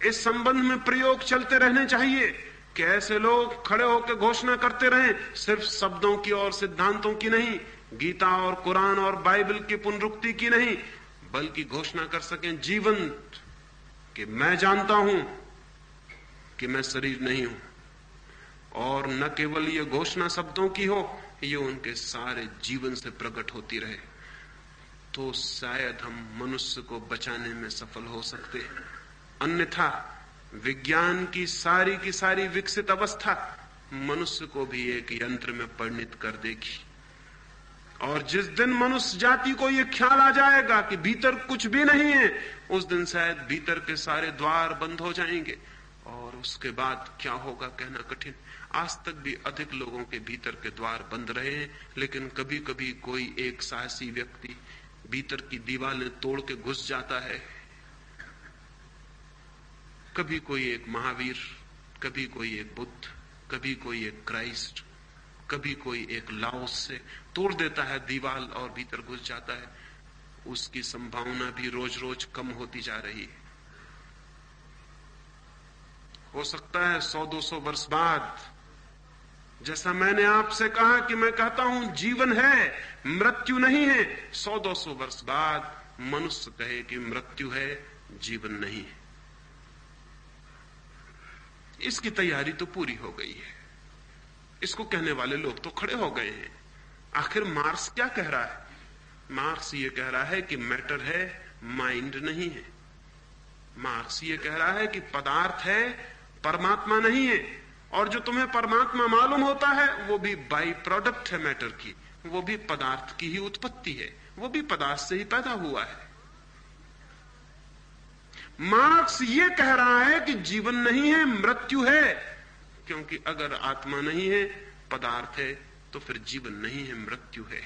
Speaker 2: इस संबंध में प्रयोग चलते रहने चाहिए कि ऐसे लोग खड़े होकर घोषणा करते रहें, सिर्फ शब्दों की और सिद्धांतों की नहीं, गीता और कुरान और बाइबल की पुनरुक्ति की नहीं, बल्कि घोषणा कर सकें जीवंत कि मैं जानता हूं कि मैं शरीर नहीं हूं। और न केवल ये घोषणा शब्दों की हो, ये उनके सारे जीवन से प्रकट होती रहे, तो शायद हम मनुष्य को बचाने में सफल हो सकते हैं। अन्यथा विज्ञान की सारी विकसित अवस्था मनुष्य को भी एक यंत्र में परिणत कर देगी। और जिस दिन मनुष्य जाति को यह ख्याल आ जाएगा कि भीतर कुछ भी नहीं है, उस दिन शायद भीतर के सारे द्वार बंद हो जाएंगे। और उसके बाद क्या होगा कहना कठिन। आज तक भी अधिक लोगों के भीतर के द्वार बंद रहे हैं, लेकिन कभी कभी कोई एक साहसी व्यक्ति भीतर की दीवारें तोड़ के घुस जाता है। कभी कोई एक महावीर, कभी कोई एक बुद्ध, कभी कोई एक क्राइस्ट, कभी कोई एक लाओस से तोड़ देता है दीवार और भीतर घुस जाता है। उसकी संभावना भी रोज रोज कम होती जा रही है। हो सकता है 100-200 वर्ष बाद, जैसा मैंने आपसे कहा कि मैं कहता हूं जीवन है, मृत्यु नहीं है, 100-200 वर्ष बाद मनुष्य कहे कि मृत्यु है, जीवन नहीं है। इसकी तैयारी तो पूरी हो गई है। इसको कहने वाले लोग तो खड़े हो गए हैं। आखिर मार्क्स क्या कह रहा है? मार्क्स ये कह रहा है कि मैटर है, माइंड नहीं है। मार्क्स ये कह रहा है कि पदार्थ है, परमात्मा नहीं है। और जो तुम्हें परमात्मा मालूम होता है वो भी बाई प्रोडक्ट है मैटर की, वो भी पदार्थ की ही उत्पत्ति है, वो भी पदार्थ से ही पैदा हुआ है। मार्क्स ये कह रहा है कि जीवन नहीं है, मृत्यु है, क्योंकि अगर आत्मा नहीं है, पदार्थ है, तो फिर जीवन नहीं है, मृत्यु है।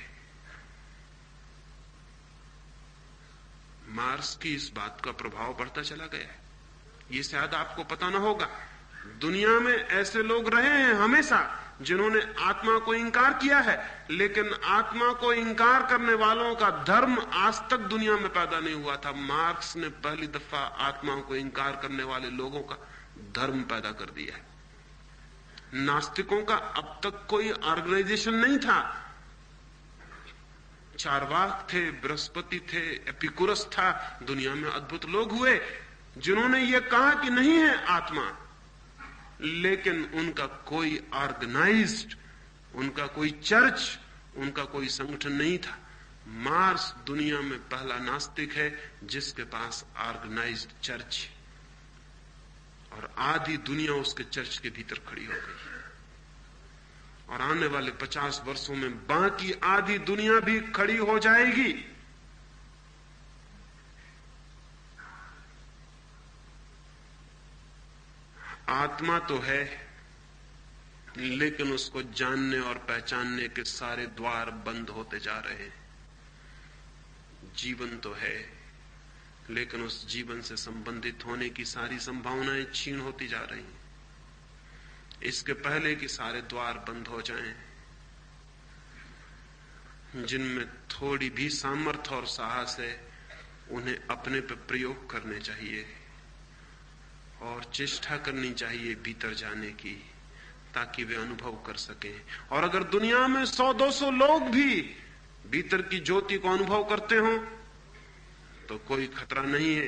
Speaker 2: मार्क्स की इस बात का प्रभाव बढ़ता चला गया है। ये शायद आपको पता ना होगा, दुनिया में ऐसे लोग रहे हैं हमेशा जिन्होंने आत्मा को इंकार किया है, लेकिन आत्मा को इंकार करने वालों का धर्म आज तक दुनिया में पैदा नहीं हुआ था। मार्क्स ने पहली दफा आत्मा को इंकार करने वाले लोगों का धर्म पैदा कर दिया है। नास्तिकों का अब तक कोई ऑर्गेनाइजेशन नहीं था। चारवाक थे, बृहस्पति थे, एपिकुरस था, दुनिया में अद्भुत लोग हुए जिन्होंने ये कहा कि नहीं है आत्मा, लेकिन उनका कोई ऑर्गेनाइज्ड, उनका कोई चर्च, उनका कोई संगठन नहीं था। मार्क्स दुनिया में पहला नास्तिक है जिसके पास ऑर्गेनाइज्ड चर्च है, और आधी दुनिया उसके चर्च के भीतर खड़ी हो गई। और आने वाले 50 वर्षों में बाकी आधी दुनिया भी खड़ी हो जाएगी। आत्मा तो है, लेकिन उसको जानने और पहचानने के सारे द्वार बंद होते जा रहे हैं। जीवन तो है, लेकिन उस जीवन से संबंधित होने की सारी संभावनाएं क्षीण होती जा रही हैं। इसके पहले कि सारे द्वार बंद हो जाएं, जिनमें थोड़ी भी सामर्थ्य और साहस है, उन्हें अपने पर प्रयोग करने चाहिए और चेष्टा करनी चाहिए भीतर जाने की, ताकि वे अनुभव कर सकें। और अगर दुनिया में 100-200 लोग भी भीतर की ज्योति को अनुभव करते हो तो कोई खतरा नहीं है।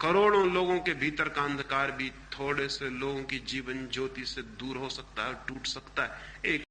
Speaker 2: करोड़ों लोगों के भीतर का अंधकार भी थोड़े से लोगों की जीवन ज्योति से दूर हो सकता है, टूट सकता है। एक